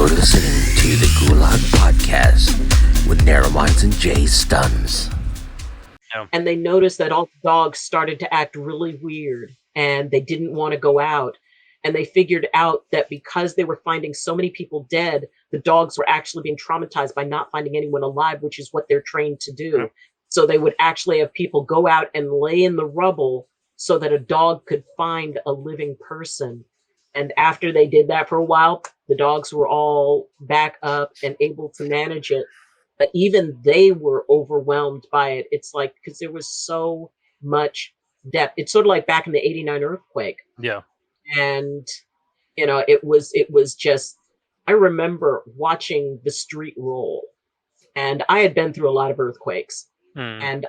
You're listening to the Gulag Podcast with Narrowminds and JayStunZ. And they noticed that all the dogs started to act really weird and they didn't want to go out. And they figured out that because they were finding so many people dead, the dogs were actually being traumatized by not finding anyone alive, which is what they're trained to do. Yeah. So they would actually have people go out and lay in the rubble so that a dog could find a living person. And after they did that for a while, the dogs were all back up and able to manage it. But even they were overwhelmed by it. It's like, because there was so much depth. It's sort of like back in the 89 earthquake. Yeah. And, it was just, I remember watching the street roll. And I had been through a lot of earthquakes. And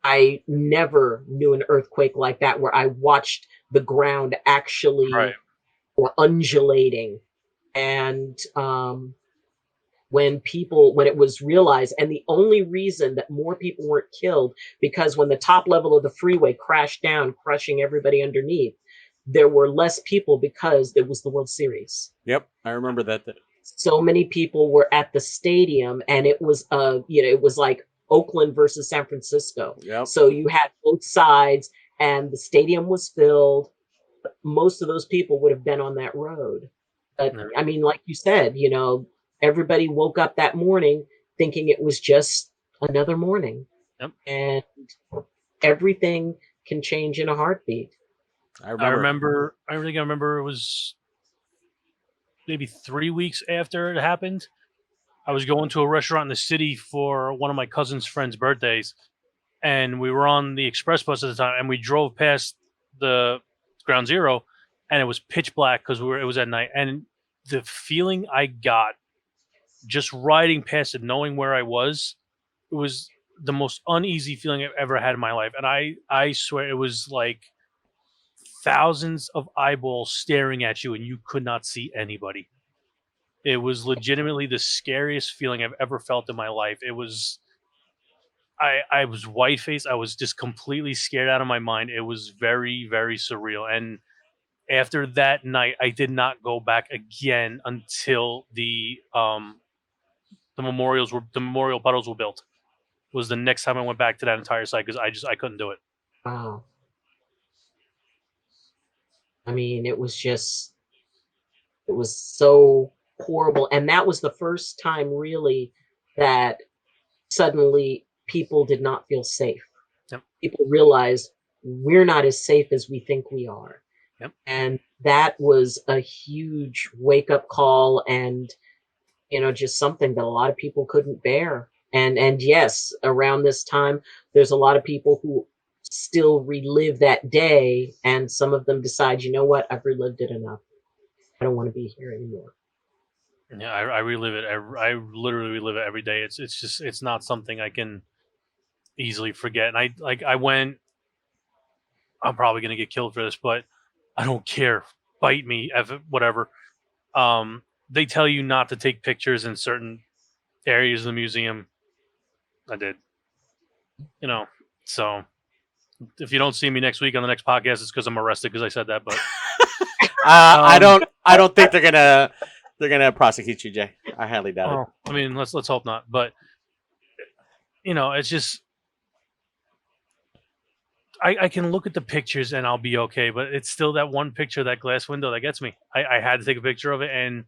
I never knew an earthquake like that where I watched the ground actually or undulating. And when it was realized, and the only reason that more people weren't killed, because when the top level of the freeway crashed down, crushing everybody underneath, there were less people because there was the World Series. Yep, I remember that. So many people were at the stadium, and it was it was like Oakland versus San Francisco. Yep. So you had both sides, and the stadium was filled. Most of those people would have been on that road. But I mean, like you said, everybody woke up that morning thinking it was just another morning. Yep. And everything can change in a heartbeat. I remember it was maybe 3 weeks after it happened. I was going to a restaurant in the city for one of my cousin's friend's birthdays, and we were on the express bus at the time, and we drove past the Ground Zero, and it was pitch black because it was at night. And the feeling I got just riding past it, knowing where I was, it was the most uneasy feeling I've ever had in my life. And I swear it was like thousands of eyeballs staring at you, and you could not see anybody. It was legitimately the scariest feeling I've ever felt in my life. It was, I was white-faced. I was just completely scared out of my mind. It was very, very surreal. And after that night, I did not go back again until the memorial puddles were built. It was the next time I went back to that entire site because I couldn't do it. Wow. I mean, it was so horrible. And that was the first time really that suddenly people did not feel safe. Yep. People realized we're not as safe as we think we are. Yep. And that was a huge wake-up call, and just something that a lot of people couldn't bear. And yes, around this time, there's a lot of people who still relive that day, and some of them decide, you know what, I've relived it enough. I don't want to be here anymore. Yeah, I relive it. I literally relive it every day. It's not something I can easily forget. And I went. I'm probably gonna get killed for this, but I don't care. Bite me, whatever. They tell you not to take pictures in certain areas of the museum. I did. So if you don't see me next week on the next podcast, it's because I'm arrested because I said that. But I don't think they're gonna prosecute you, Jay. I highly doubt it. I mean, let's hope not. But it's just I can look at the pictures and I'll be okay. But it's still that one picture, that glass window, that gets me. I had to take a picture of it, and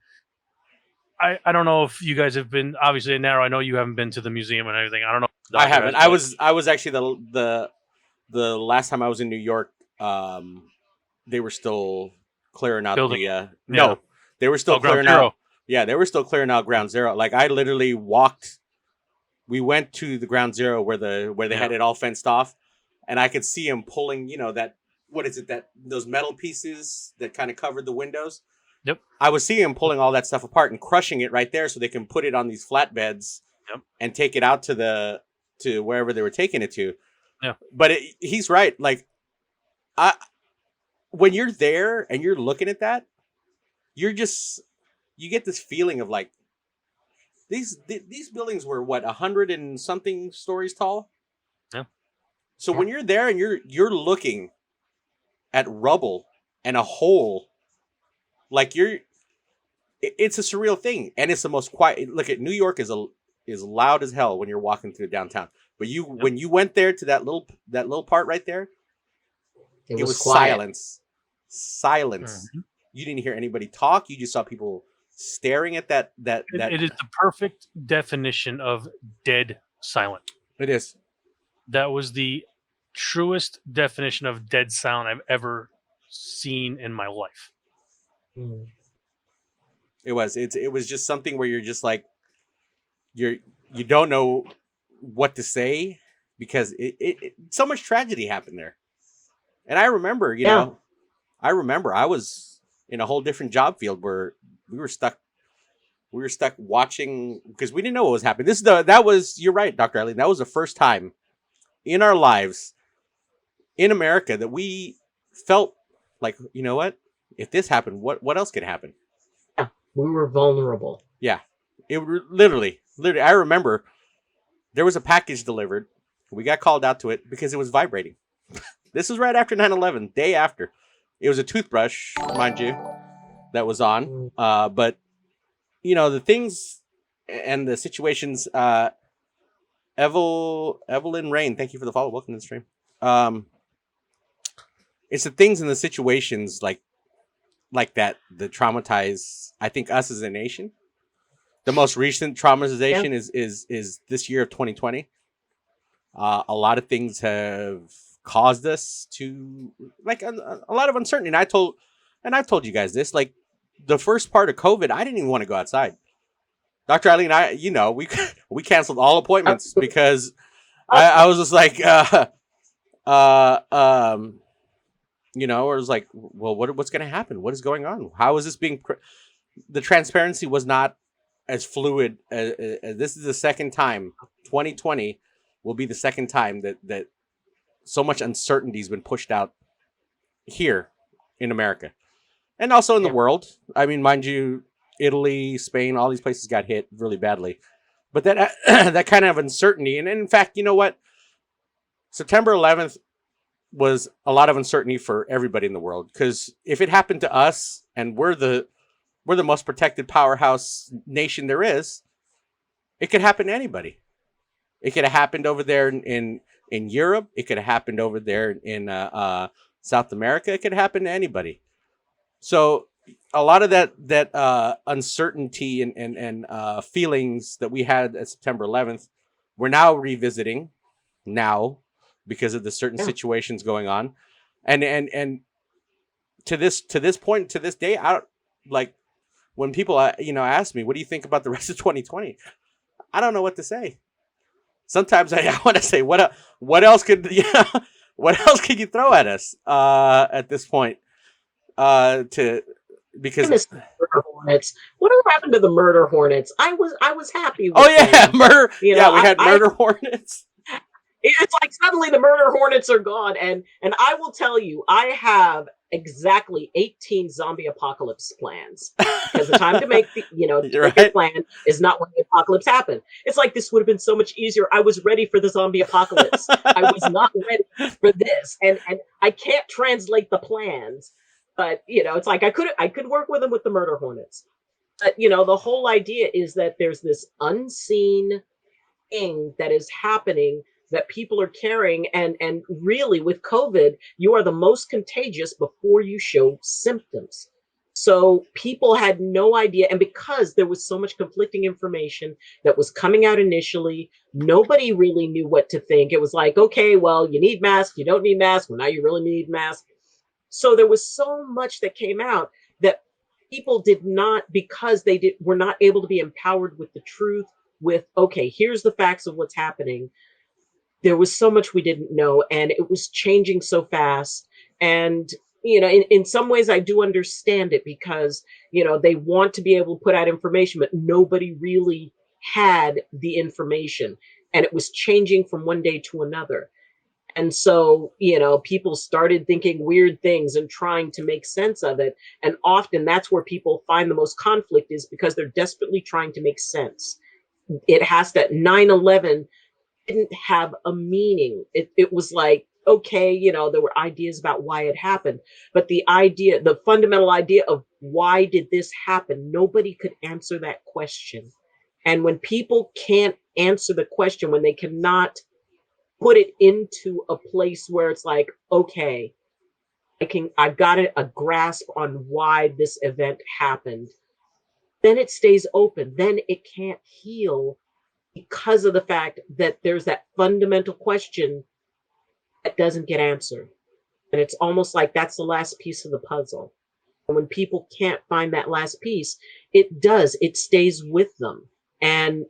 I don't know if you guys have been. Obviously, in Narrow, I know you haven't been to the museum and everything. I don't know. I haven't. I was actually the last time I was in New York. They were still clearing out No, they were still clearing out. Yeah, they were still clearing out Ground Zero. Like, I literally walked. We went to the Ground Zero where they had it all fenced off, and I could see him pulling. Those metal pieces that kind of covered the windows. Yep. I was seeing him pulling all that stuff apart and crushing it right there so they can put it on these flatbeds. Yep. And take it out to wherever they were taking it to. Yeah. But he's right. Like, when you're there and you're looking at that, you get this feeling of like, these buildings were 100 and something stories tall. Yeah. So when you're there and you're looking at rubble and a hole, like it's a surreal thing, and it's the most quiet. Look at New York is loud as hell when you're walking through downtown. But when you went there to that little part right there, it was silence. Mm-hmm. You didn't hear anybody talk. You just saw people staring at that. It is the perfect definition of dead silent. It is. That was the truest definition of dead silent I've ever seen in my life. Mm. It was. It was just something where you're just like, you don't know what to say because it so much tragedy happened there. And I remember, you know, I was in a whole different job field where we were stuck watching because we didn't know what was happening. You're right, Dr. Ayleen. That was the first time in our lives in America that we felt like, you know what? If this happened, what else could happen? Yeah, we were vulnerable. Yeah. It literally, I remember there was a package delivered. We got called out to it because it was vibrating. This was right after 9/11, day after. It was a toothbrush, mind you, that was on. But, you know, the things and the situations, Evelyn Rain, thank you for the follow. Welcome to the stream. It's the things and the situations like that traumatize, I think, us as a nation. The most recent traumatization is this year of 2020. A lot of things have caused us to like a lot of uncertainty. And I've told you guys this, like the first part of COVID, I didn't even want to go outside. Dr. Ayleen, we canceled all appointments because I was just like, you know, or it was like, well, what's going to happen? What is going on? How is this being? The transparency was not as fluid. This is the second time. 2020 will be the second time that so much uncertainty has been pushed out here in America, and also in the world. I mean, mind you, Italy, Spain, all these places got hit really badly. But that that kind of uncertainty, and in fact, you know what? September 11th was a lot of uncertainty for everybody in the world, because if it happened to us, and we're the most protected powerhouse nation there is, it could happen to anybody. It could have happened over there in Europe. It could have happened over there in South America. It could happen to anybody. So a lot of that uncertainty and feelings that we had at September 11th, we're now revisiting now because of the certain situations going on, and to this point, to this day, I don't, like when people ask me, what do you think about the rest of 2020? I don't know what to say. Sometimes I want to say, what else could what else could you throw at us at this point? Because murder hornets. Whatever happened to the murder hornets? I was happy with murder. We had murder hornets. It's like suddenly the murder hornets are gone, and I will tell you, I have exactly 18 zombie apocalypse plans, because the time to make the plan is not when the apocalypse happened. It's like, this would have been so much easier. I was ready for the zombie apocalypse. I was not ready for this, and I can't translate the plans. But it's like I could work with them with the murder hornets. But the whole idea is that there's this unseen thing that is happening that people are carrying, and really with COVID, you are the most contagious before you show symptoms. So people had no idea, and because there was so much conflicting information that was coming out initially, nobody really knew what to think. It was like, okay, well, you need masks, you don't need masks, well, now you really need masks. So there was so much that came out that people did not, because were not able to be empowered with the truth, with, okay, here's the facts of what's happening. There was so much we didn't know, and it was changing so fast. And, in some ways I do understand it, because, they want to be able to put out information, but nobody really had the information, and it was changing from one day to another. And so, people started thinking weird things and trying to make sense of it. And often that's where people find the most conflict, is because they're desperately trying to make sense. It has to, 9/11 didn't have a meaning. It was like, okay, there were ideas about why it happened, but the fundamental idea of why did this happen? Nobody could answer that question. And when people can't answer the question, when they cannot put it into a place where it's like, okay, I've got a grasp on why this event happened, then it stays open. Then it can't heal because of the fact that there's that fundamental question that doesn't get answered. And it's almost like that's the last piece of the puzzle. And when people can't find that last piece, it stays with them. And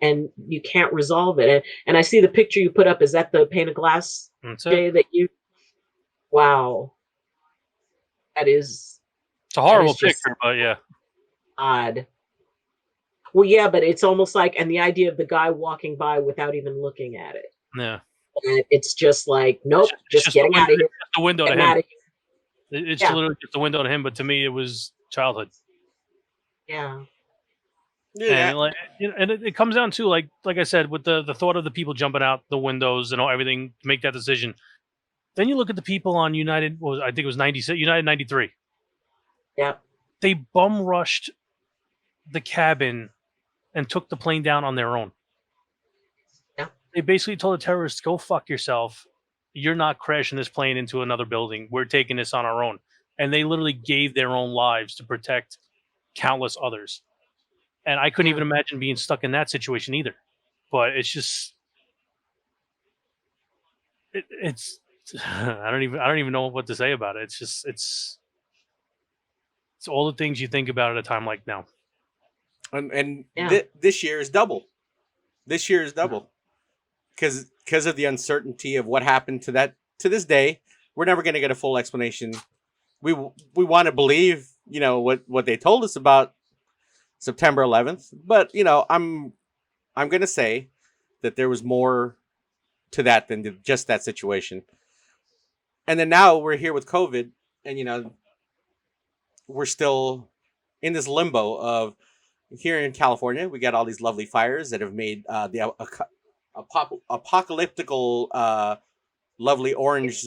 you can't resolve it. And I see the picture you put up. Is that the pane of glass day that you? Wow, it's a horrible picture, but yeah, odd. Well, yeah, but it's almost like, and the idea of the guy walking by without even looking at it. Yeah, and it's just like, nope, just getting out of here. The window to him. It's literally just the window to him. But to me, it was childhood. Yeah. Yeah, and it comes down to like I said, with the thought of the people jumping out the windows and everything to make that decision. Then you look at the people on United. I think it was 96, United 93. Yeah, they bum rushed the cabin and took the plane down on their own. Yeah, they basically told the terrorists, "Go fuck yourself. You're not crashing this plane into another building. We're taking this on our own." And they literally gave their own lives to protect countless others. And I couldn't even imagine being stuck in that situation either. But it's just, it's I don't even know what to say about it. It's just, it's all the things you think about at a time like now. And this year is double. This year is double because of the uncertainty of what happened to this day. We're never going to get a full explanation. We want to believe, what they told us about September 11th, but I'm going to say that there was more to that than just that situation. And then now we're here with COVID, and we're still in this limbo of, here in California, we got all these lovely fires that have made the apocalyptical lovely orange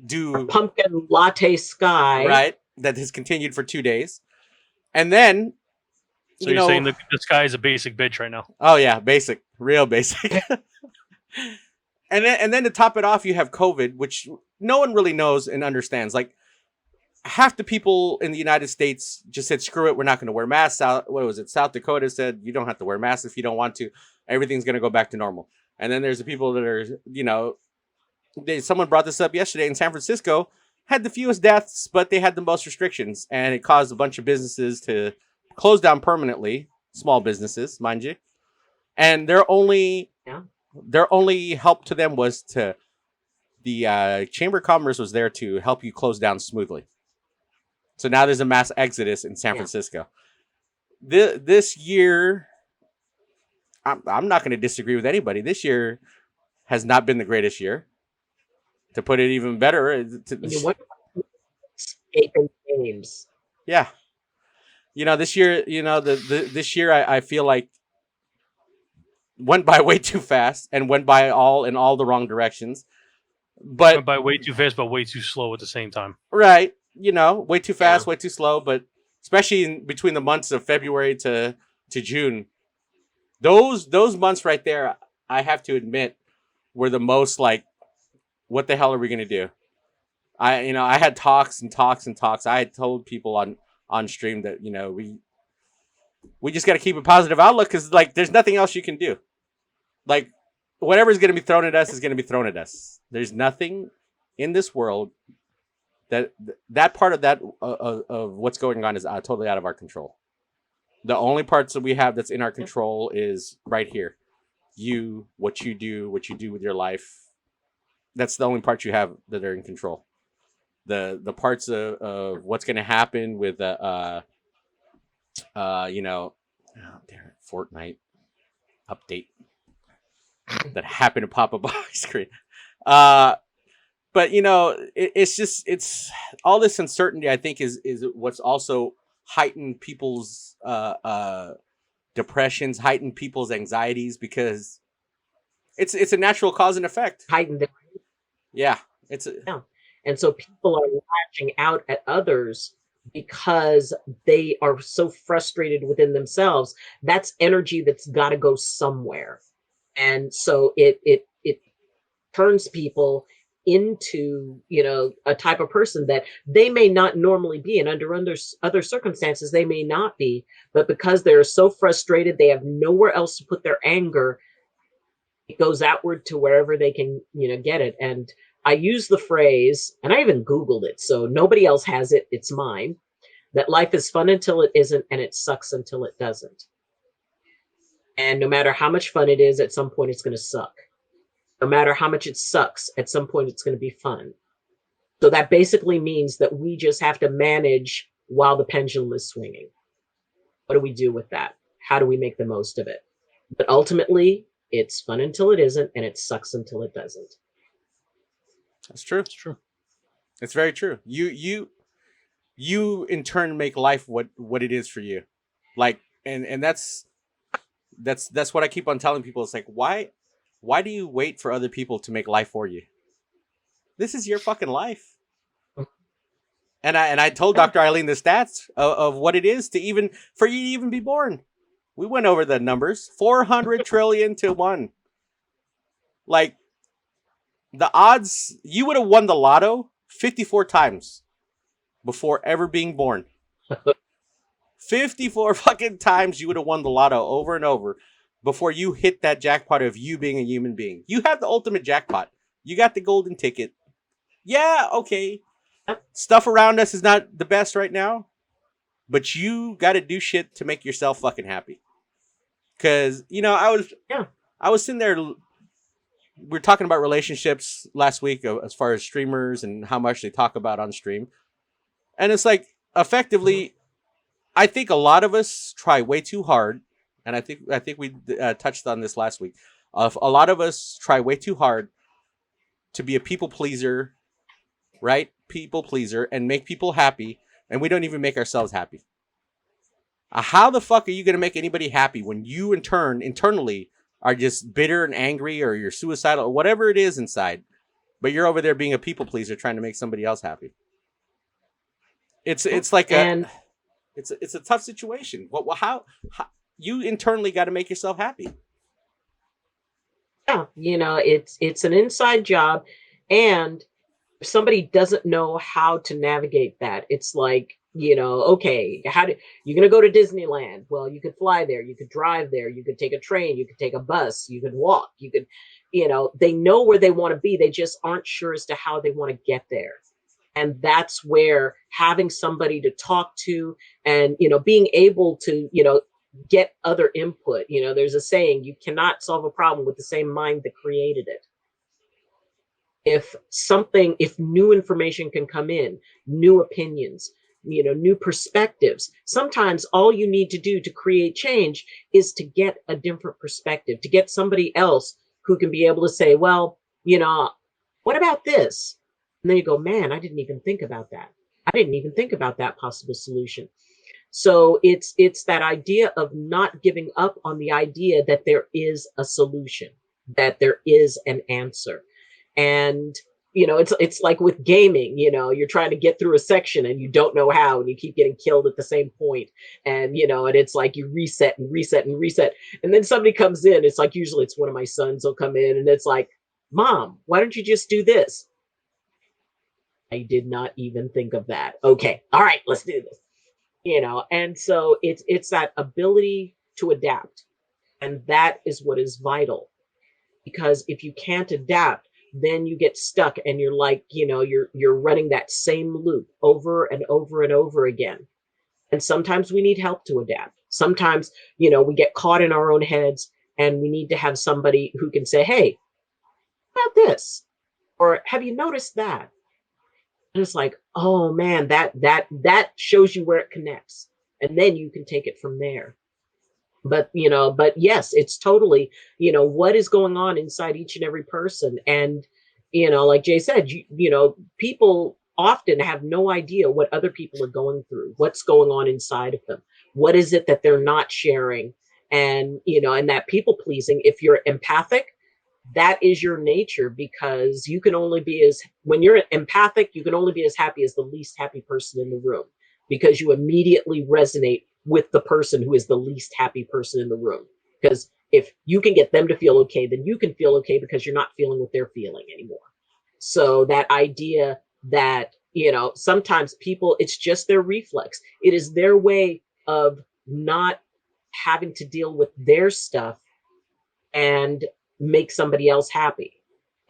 dew pumpkin latte sky, right, that has continued for 2 days. And then so you're saying the sky is a basic bitch right now? Oh yeah, basic, real basic. and then to top it off, you have COVID, which no one really knows and understands. Like, half the people in the United States just said, "Screw it, we're not going to wear masks." What was it? South Dakota said, "You don't have to wear masks if you don't want to. Everything's going to go back to normal." And then there's the people that are, someone brought this up yesterday in San Francisco, had the fewest deaths, but they had the most restrictions, and it caused a bunch of businesses to close down permanently, small businesses, mind you. And their only help to them was the Chamber of Commerce was there to help you close down smoothly. So now there's a mass exodus in San Francisco. This year, I'm not going to disagree with anybody. This year has not been the greatest year. To put it even better, escaping games. Yeah. This year, this year I feel like went by way too fast and went by in all the wrong directions. But went by way too fast, but way too slow at the same time. Right. Way too fast, way too slow. But especially between the months of February to June, those months right there, I have to admit, were the most like, what the hell are we going to do? I had talks and talks and talks. I had told people on stream that, we just got to keep a positive outlook because, like, there's nothing else you can do. Like, whatever's going to be thrown at us is going to be thrown at us. There's nothing in this world that part of that of what's going on is totally out of our control. The only parts that we have that's in our control is right here. What you do with your life. That's the only part you have that are in control. The parts of what's going to happen with Fortnite update that happened to pop up on my screen. But it's all this uncertainty, I think, is what's also heightened people's depressions, heightened people's anxieties, because it's a natural cause and effect. Heightened it. Yeah. And so people are lashing out at others because they are so frustrated within themselves. That's energy that's got to go somewhere. And so it turns people into, a type of person that they may not normally be, and under other circumstances they may not be, but because they're so frustrated, they have nowhere else to put their anger. It goes outward to wherever they can, get it. And I use the phrase, and I even Googled it, so nobody else has it, it's mine, that life is fun until it isn't, and it sucks until it doesn't. And no matter how much fun it is, at some point it's going to suck. No matter how much it sucks, at some point it's going to be fun. So that basically means that we just have to manage while the pendulum is swinging. What do we do with that? How do we make the most of it? But ultimately, it's fun until it isn't, and it sucks until it doesn't. That's true. It's true. It's very true. You in turn make life what it is for you. Like, and that's what I keep on telling people. It's like, why do you wait for other people to make life for you? This is your fucking life. And I told Dr. Ayleen the stats of what it is for you to even be born. We went over the numbers. 400 trillion to 1. Like, the odds, you would have won the lotto 54 times before ever being born. 54 fucking times you would have won the lotto over and over before you hit that jackpot of you being a human being. You have the ultimate jackpot. You got the golden ticket. Yeah, okay. Stuff around us is not the best right now, but you got to do shit to make yourself fucking happy. Because, I was sitting there, we were talking about relationships last week as far as streamers and how much they talk about on stream. And it's like, effectively, I think a lot of us try way too hard. And I think we touched on this last week. A lot of us try way too hard to be a people pleaser, right? People pleaser, and make people happy. And we don't even make ourselves happy. How the fuck are you going to make anybody happy when you internally are just bitter and angry, or you're suicidal, or whatever it is inside, but you're over there being a people pleaser trying to make somebody else happy? It's like it's a tough situation. How you internally got to make yourself happy. Yeah, it's an inside job, and if somebody doesn't know how to navigate that, it's like, okay, you're going to go to Disneyland? Well, you could fly there, you could drive there, you could take a train, you could take a bus, you could walk, you could, they know where they want to be. They just aren't sure as to how they want to get there. And that's where having somebody to talk to and, being able to, get other input. There's a saying, you cannot solve a problem with the same mind that created it. If new information can come in, new opinions, new perspectives, sometimes all you need to do to create change is to get a different perspective, to get somebody else who can be able to say, well, what about this? And then you go, man, I didn't even think about that. I didn't even think about that possible solution. So it's that idea of not giving up on the idea that there is a solution, that there is an answer. And it's like with gaming, you're trying to get through a section and you don't know how, and you keep getting killed at the same point. And, and it's like you reset and reset and reset. And then somebody comes in. It's like, usually it's one of my sons will come in, and it's like, Mom, why don't you just do this? I did not even think of that. Okay. All right, let's do this. And so it's that ability to adapt. And that is what is vital, because if you can't adapt, then you get stuck, and you're like, you're running that same loop over and over and over again. And sometimes we need help to adapt. Sometimes, we get caught in our own heads, and we need to have somebody who can say, hey, how about this? Or have you noticed that? And it's like, oh man, that shows you where it connects. And then you can take it from there. But yes, it's totally, what is going on inside each and every person. And, like Jay said, people often have no idea what other people are going through, what's going on inside of them. What is it that they're not sharing? And, and that people pleasing, if you're empathic, that is your nature, because you can only be when you're empathic, you can only be as happy as the least happy person in the room. because you immediately resonate with the person who is the least happy person in the room. Because if you can get them to feel okay, then you can feel okay because you're not feeling what they're feeling anymore. So that idea that, sometimes people, it's just their reflex. It is their way of not having to deal with their stuff and make somebody else happy.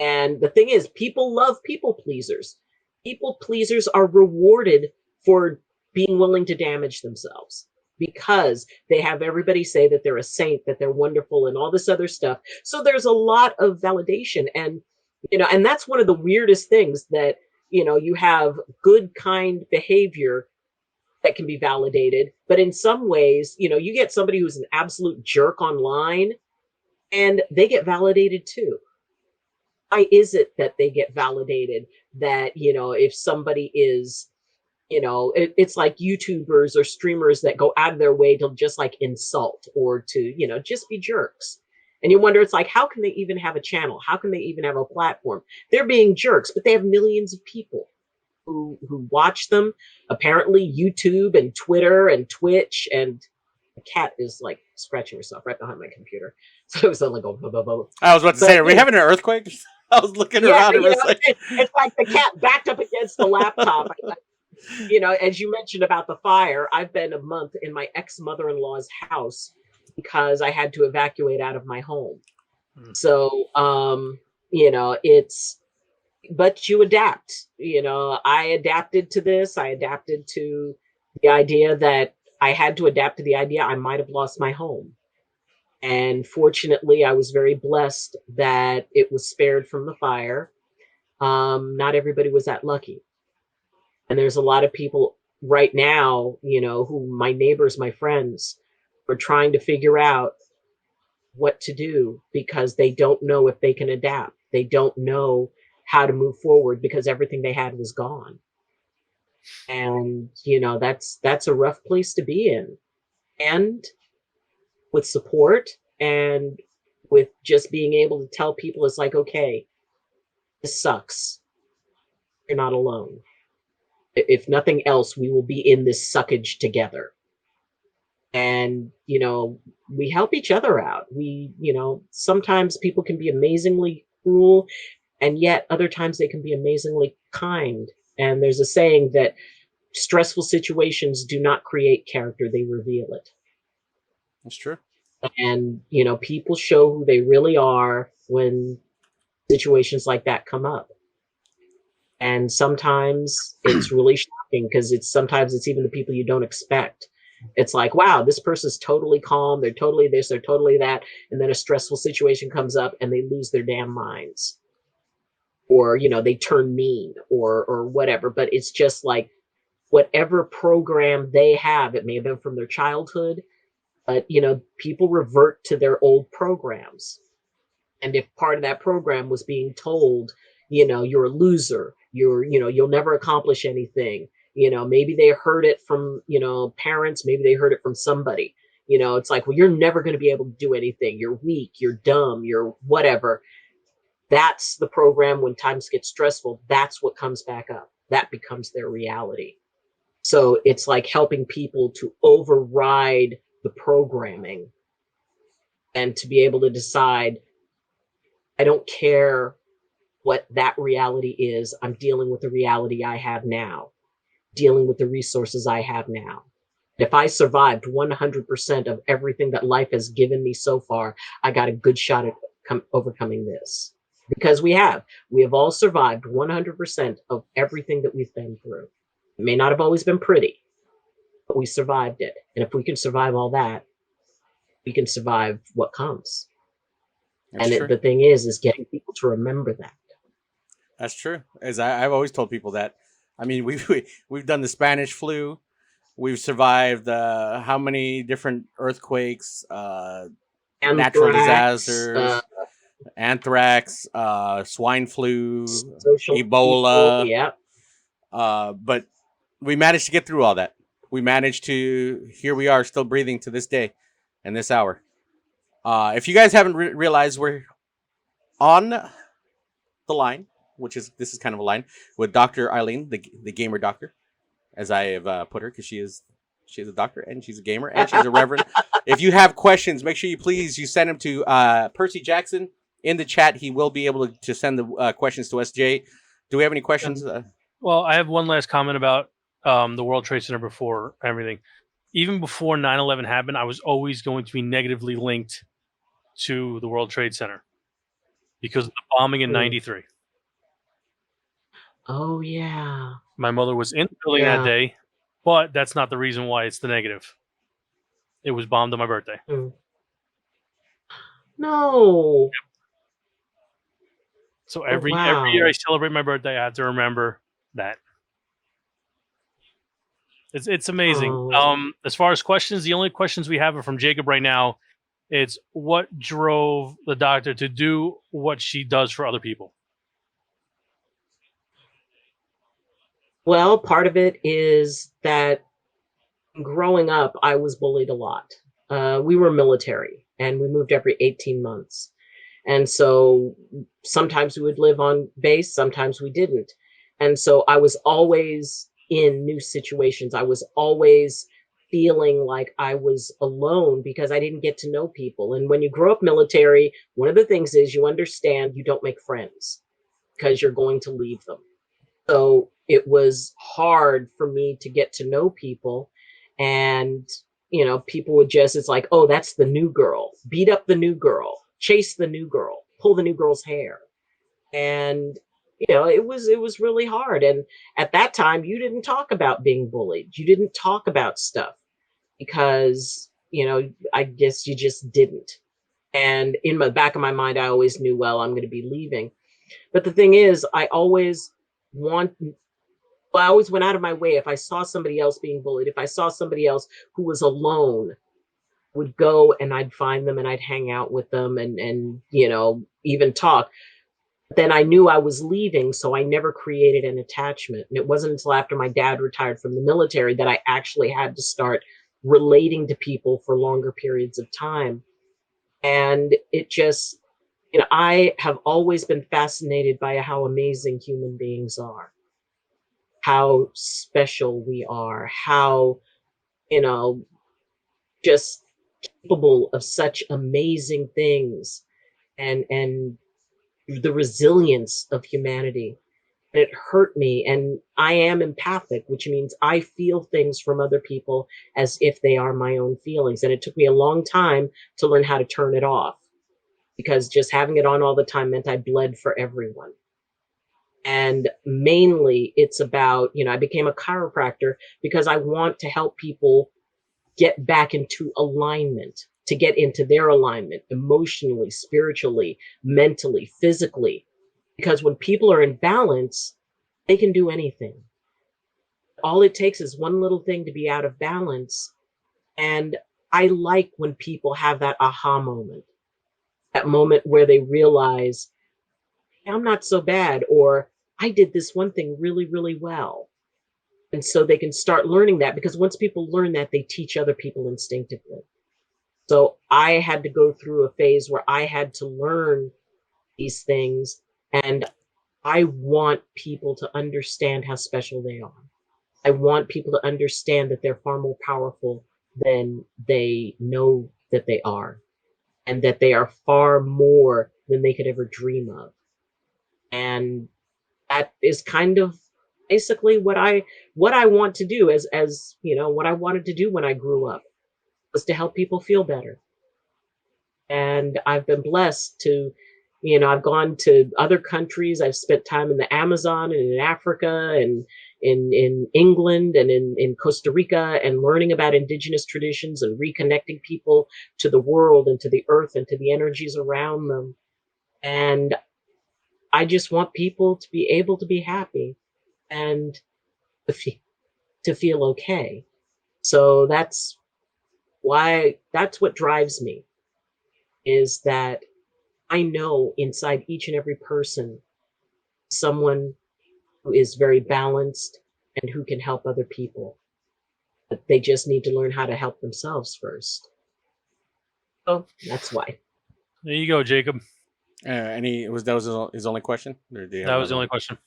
And the thing is, people love people pleasers. People pleasers are rewarded for being willing to damage themselves because they have everybody say that they're a saint, that they're wonderful, and all this other stuff. So there's a lot of validation. And, and that's one of the weirdest things, that, you have good, kind behavior that can be validated. But in some ways, you get somebody who's an absolute jerk online and they get validated too. Why is it that they get validated? That, if somebody is, it's like YouTubers or streamers that go out of their way to just like insult or to, just be jerks. And you wonder, it's like, how can they even have a channel? How can they even have a platform? They're being jerks, but they have millions of people who watch them. Apparently YouTube and Twitter and Twitch, and the cat is like scratching herself right behind my computer. So it was like, oh, I was about to say, are we having an earthquake? I was looking around. And it's like the cat backed up against the laptop. As you mentioned about the fire, I've been a month in my ex-mother-in-law's house because I had to evacuate out of my home. So, but you adapt. I adapted to this. I adapted to the idea that I had to adapt to the idea I might have lost my home. And fortunately, I was very blessed that it was spared from the fire. Not everybody was that lucky. And there's a lot of people right now, who my neighbors, my friends, are trying to figure out what to do because they don't know if they can adapt. They don't know how to move forward because everything they had was gone. And, that's a rough place to be in. And with support and with just being able to tell people, it's like, okay, this sucks. You're not alone. If nothing else, we will be in this suckage together. And, we help each other out. We, sometimes people can be amazingly cruel, and yet other times they can be amazingly kind. And there's a saying that stressful situations do not create character, they reveal it. That's true. And, people show who they really are when situations like that come up. And sometimes it's really shocking because sometimes it's even the people you don't expect. It's like, wow, this person's totally calm. They're totally this, they're totally that. And then a stressful situation comes up and they lose their damn minds. Or, they turn mean or whatever. But it's just like whatever program they have, it may have been from their childhood, but, people revert to their old programs. And if part of that program was being told, you're a loser, you'll never accomplish anything, maybe they heard it from, parents, maybe they heard it from somebody, it's like, well, you're never going to be able to do anything. You're weak, you're dumb, you're whatever. That's the program. When times get stressful, that's what comes back up. That becomes their reality. So it's like helping people to override the programming and to be able to decide, I don't care what that reality is. I'm dealing with the reality I have now, dealing with the resources I have now. If I survived 100% of everything that life has given me so far, I got a good shot at overcoming this. Because we have all survived 100% of everything that we've been through. It may not have always been pretty, but we survived it. And if we can survive all that, we can survive what comes. The thing is getting people to remember that. That's true. As I've always told people that. I mean, we've done the Spanish flu. We've survived how many different earthquakes, natural disasters, anthrax, swine flu, Ebola. Yeah. But we managed to get through all that. We managed to, here we are still breathing to this day and this hour. If you guys haven't realized, we're on the line, this is kind of a line, with Dr. Ayleen, the gamer doctor. as I have put her, because she's a doctor and she's a gamer and she's a reverend. If you have questions, make sure you send them to Percy Jackson in the chat. He will be able to send the questions to us. Jay, do we have any questions? Well, I have one last comment about the World Trade Center before everything. Even before 9/11 happened, I was always going to be negatively linked to the World Trade Center because of the bombing in 93. Oh, yeah. My mother was in the building that day, but that's not the reason why it's the negative. It was bombed on my birthday. No. Yep. So every year I celebrate my birthday, I have to remember that. It's amazing. Oh. As far as questions, the only questions we have are from Jacob right now. It's what drove the doctor to do what she does for other people? Well, part of it is that growing up, I was bullied a lot. We were military and we moved every 18 months. And so sometimes we would live on base, sometimes we didn't. And so I was always in new situations. I was always feeling like I was alone because I didn't get to know people. And when you grow up military, one of the things is you understand you don't make friends because you're going to leave them. So it was hard for me to get to know people. And, people would it's like, oh, that's the new girl. Beat up the new girl. Chase the new girl. Pull the new girl's hair. And, it was really hard. And at that time, you didn't talk about being bullied. You didn't talk about stuff because, I guess you just didn't. And in the back of my mind, I always knew, well, I'm going to be leaving. But the thing is, I always went out of my way. If I saw somebody else being bullied, if I saw somebody else who was alone, would go and I'd find them and I'd hang out with them and even talk. Then I knew I was leaving, so I never created an attachment. And it wasn't until after my dad retired from the military that I actually had to start relating to people for longer periods of time. And it just, I have always been fascinated by how amazing human beings are, how special we are, how, just capable of such amazing things and the resilience of humanity. And it hurt me. And I am empathic, which means I feel things from other people as if they are my own feelings. And it took me a long time to learn how to turn it off, because just having it on all the time meant I bled for everyone. And mainly it's about, I became a chiropractor because I want to help people get back into alignment, to get into their alignment emotionally, spiritually, mentally, physically. Because when people are in balance, they can do anything. All it takes is one little thing to be out of balance. And I like when people have that aha moment, that moment where they realize, I'm not so bad, or I did this one thing really, really well. And so they can start learning that, because once people learn that, they teach other people instinctively. So I had to go through a phase where I had to learn these things, and I want people to understand how special they are. I want people to understand that they're far more powerful than they know that they are, and that they are far more than they could ever dream of. And that is kind of basically what I want to do as what I wanted to do when I grew up, was to help people feel better. And I've been blessed to, I've gone to other countries. I've spent time in the Amazon and in Africa and in England and in Costa Rica, and learning about indigenous traditions and reconnecting people to the world and to the earth and to the energies around them. And I just want people to be able to be happy and to feel okay. So that's what drives me, is that I know inside each and every person someone who is very balanced and who can help other people. But they just need to learn how to help themselves first. So that's why. There you go, Jacob. That was his only question? That was the only question.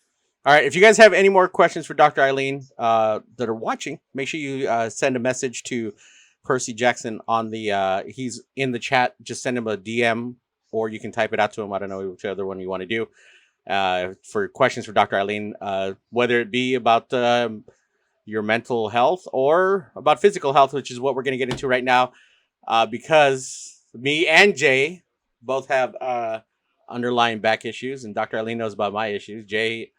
All right. If you guys have any more questions for Dr. Ayleen that are watching, make sure you send a message to Percy Jackson on the. He's in the chat. Just send him a DM, or you can type it out to him. I don't know which other one you want to do. For questions for Dr. Ayleen, whether it be about your mental health or about physical health, which is what we're going to get into right now, because me and Jay both have underlying back issues, and Dr. Ayleen knows about my issues. Jay,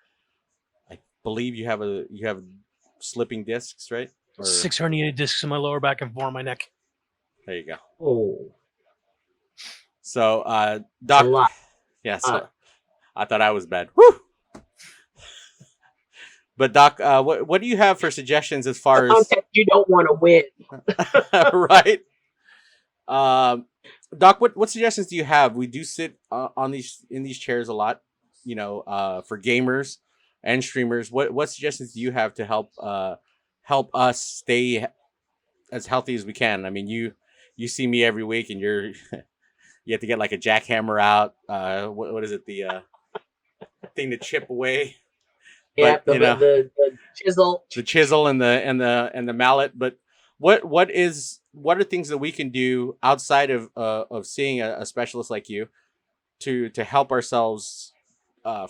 I believe you have slipping discs, right? Or... 6 herniated discs in my lower back and 4 on my neck. There you go. Oh. So, Doc, a lot. Yeah, so I thought I was bad. Woo! But Doc, what do you have for suggestions as far as you don't want to win, right? Doc, what suggestions do you have? We do sit in these chairs a lot, for gamers and streamers. What suggestions do you have to help us stay as healthy as we can? I mean, you see me every week, and you have to get like a jackhammer out. What is it? The thing to chip away. Yeah, but, the chisel. The chisel and the mallet. But what are things that we can do outside of seeing a specialist like you to help ourselves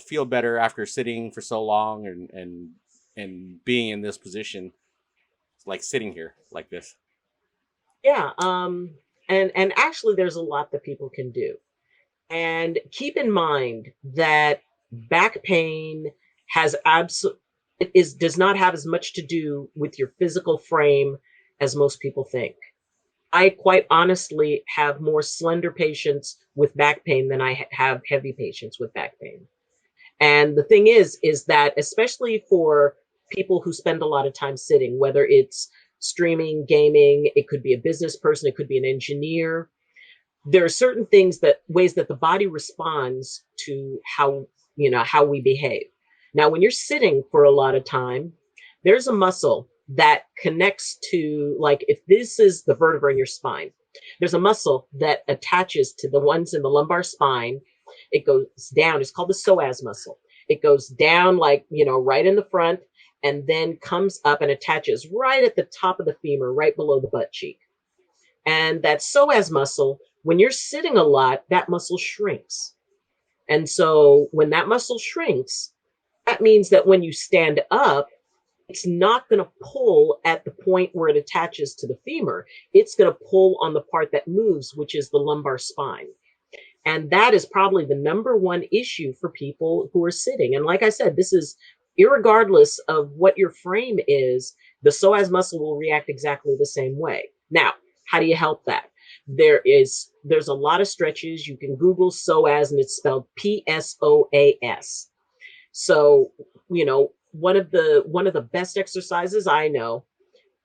feel better after sitting for so long and being in this position, like sitting here like this? Yeah. And actually there's a lot that people can do. And keep in mind that back pain does not have as much to do with your physical frame as most people think. I quite honestly have more slender patients with back pain than I have heavy patients with back pain. And the thing is that especially for people who spend a lot of time sitting, whether it's streaming, gaming, it could be a business person, it could be an engineer. There are certain ways that the body responds to how we behave. Now, when you're sitting for a lot of time, there's a muscle that connects to, like, if this is the vertebra in your spine, there's a muscle that attaches to the ones in the lumbar spine. It goes down. It's called the psoas muscle. It goes down, like, right in the front, and then comes up and attaches right at the top of the femur, right below the butt cheek. And that psoas muscle, when you're sitting a lot, that muscle shrinks. And so when that muscle shrinks, that means that when you stand up, it's not going to pull at the point where it attaches to the femur. It's going to pull on the part that moves, which is the lumbar spine. And that is probably the number one issue for people who are sitting. And like I said, this is irregardless of what your frame is, the psoas muscle will react exactly the same way. Now, how do you help that? There's a lot of stretches. You can Google psoas, and it's spelled PSOAS. So, one of the best exercises I know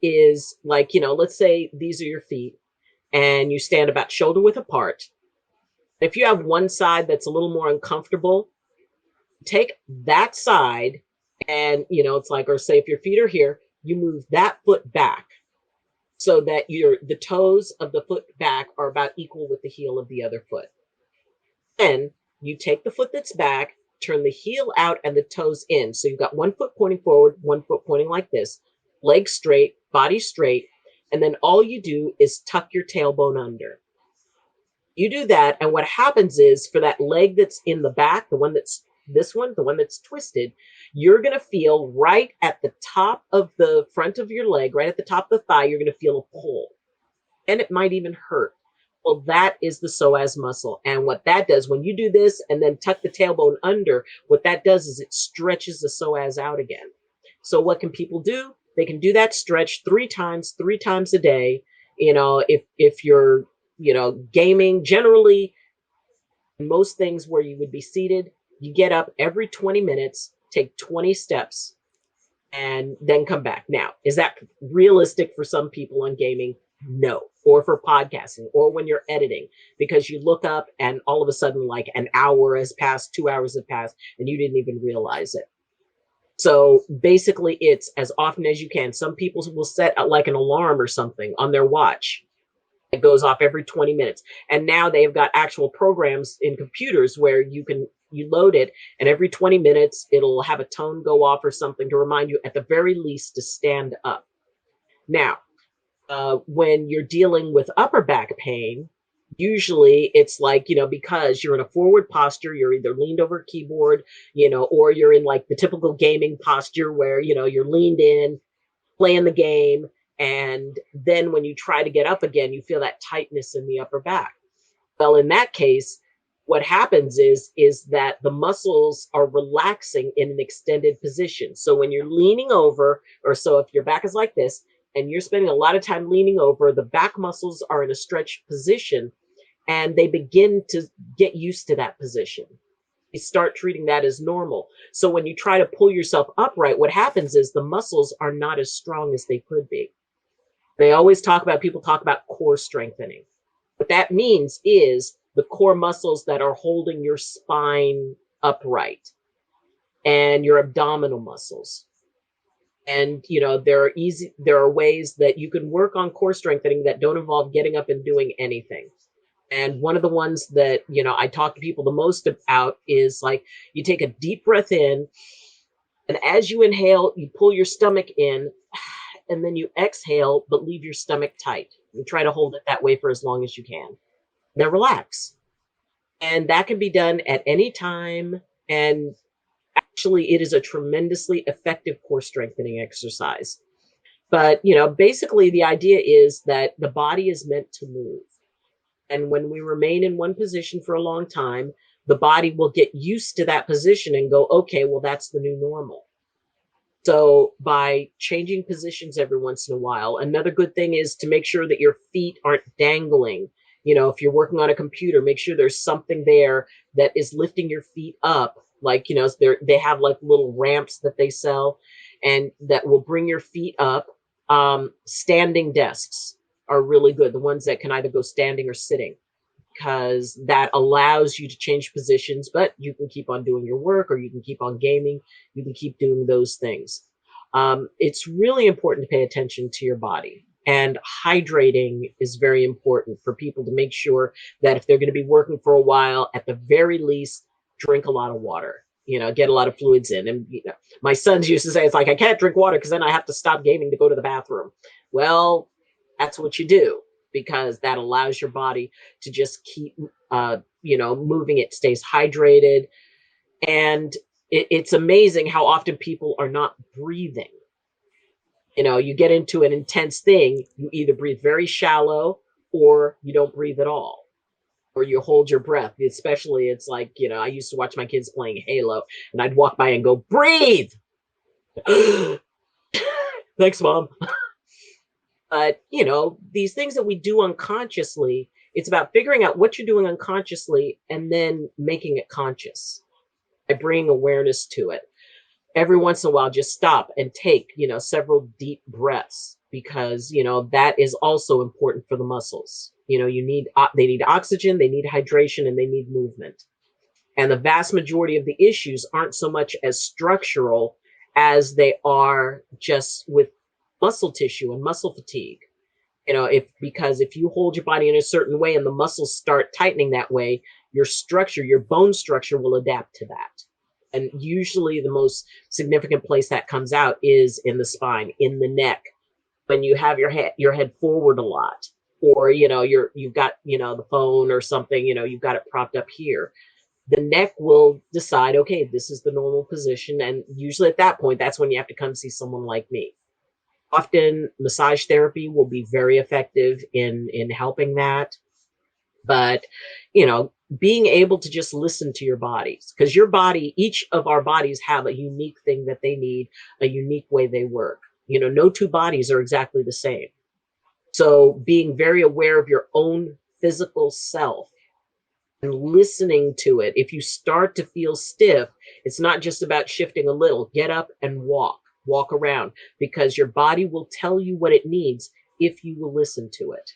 is, like, let's say these are your feet and you stand about shoulder width apart. If you have one side that's a little more uncomfortable, take that side and, it's like, or say if your feet are here, you move that foot back so that the toes of the foot back are about equal with the heel of the other foot. Then you take the foot that's back, turn the heel out and the toes in. So you've got one foot pointing forward, one foot pointing like this, legs straight, body straight. And then all you do is tuck your tailbone under. You do that. And what happens is, for that leg that's in the back, the one that's twisted, you're going to feel right at the top of the front of your leg, right at the top of the thigh, you're going to feel a pull. And it might even hurt. Well, that is the psoas muscle. And what that does, when you do this and then tuck the tailbone under, what that does is it stretches the psoas out again. So what can people do? They can do that stretch three times a day. If you're, gaming, generally, most things where you would be seated, you get up every 20 minutes, take 20 steps, and then come back. Now, is that realistic for some people on gaming? No. Or for podcasting, or when you're editing, because you look up and all of a sudden, like, an hour has passed, 2 hours have passed, and you didn't even realize it. So basically, it's as often as you can. Some people will set like an alarm or something on their watch. It goes off every 20 minutes. And now they've got actual programs in computers where you can you load it, and every 20 minutes, it'll have a tone go off or something to remind you at the very least to stand up. Now, when you're dealing with upper back pain, usually it's like, because you're in a forward posture, you're either leaned over a keyboard, or you're in like the typical gaming posture where, you're leaned in, playing the game. And then when you try to get up again, you feel that tightness in the upper back. Well, in that case, what happens is that the muscles are relaxing in an extended position. So when you're leaning over, or so if your back is like this, and you're spending a lot of time leaning over, the back muscles are in a stretched position, and they begin to get used to that position. You start treating that as normal. So when you try to pull yourself upright, what happens is the muscles are not as strong as they could be. People talk about core strengthening. What that means is the core muscles that are holding your spine upright and your abdominal muscles. And, there are ways that you can work on core strengthening that don't involve getting up and doing anything. And one of the ones that, I talk to people the most about is like, you take a deep breath in, and as you inhale, you pull your stomach in, and then you exhale, but leave your stomach tight. You try to hold it that way for as long as you can. Then relax. And that can be done at any time. And actually, it is a tremendously effective core strengthening exercise. But, basically the idea is that the body is meant to move. And when we remain in one position for a long time, the body will get used to that position and go, okay, well, that's the new normal. So by changing positions every once in a while, another good thing is to make sure that your feet aren't dangling. If you're working on a computer, make sure there's something there that is lifting your feet up. Like, they have like little ramps that they sell and that will bring your feet up. Standing desks are really good. The ones that can either go standing or sitting, because that allows you to change positions, but you can keep on doing your work, or you can keep on gaming. You can keep doing those things. It's really important to pay attention to your body. And hydrating is very important for people to make sure that if they're going to be working for a while, at the very least, drink a lot of water, get a lot of fluids in. And, my sons used to say, it's like, I can't drink water because then I have to stop gaming to go to the bathroom. Well, that's what you do, because that allows your body to just keep, moving. It stays hydrated. And it's amazing how often people are not breathing. You get into an intense thing, you either breathe very shallow or you don't breathe at all, or you hold your breath. Especially, it's like, I used to watch my kids playing Halo, and I'd walk by and go, breathe. Thanks, Mom. But, these things that we do unconsciously, it's about figuring out what you're doing unconsciously and then making it conscious by bringing awareness to it. Every once in a while, just stop and take, several deep breaths, because, that is also important for the muscles. They need oxygen, they need hydration, and they need movement. And the vast majority of the issues aren't so much as structural as they are just with muscle tissue and muscle fatigue. Because if you hold your body in a certain way and the muscles start tightening that way, your bone structure will adapt to that. And usually the most significant place that comes out is in the spine, in the neck, when you have your head forward a lot, or, you've got, the phone or something, you've got it propped up here. The neck will decide, okay, this is the normal position. And usually at that point, that's when you have to come see someone like me. Often massage therapy will be very effective in helping that. But, being able to just listen to your bodies, because each of our bodies have a unique thing that they need, a unique way they work. No two bodies are exactly the same. So being very aware of your own physical self and listening to it. If you start to feel stiff, it's not just about shifting a little. Get up and walk around, because your body will tell you what it needs if you will listen to it.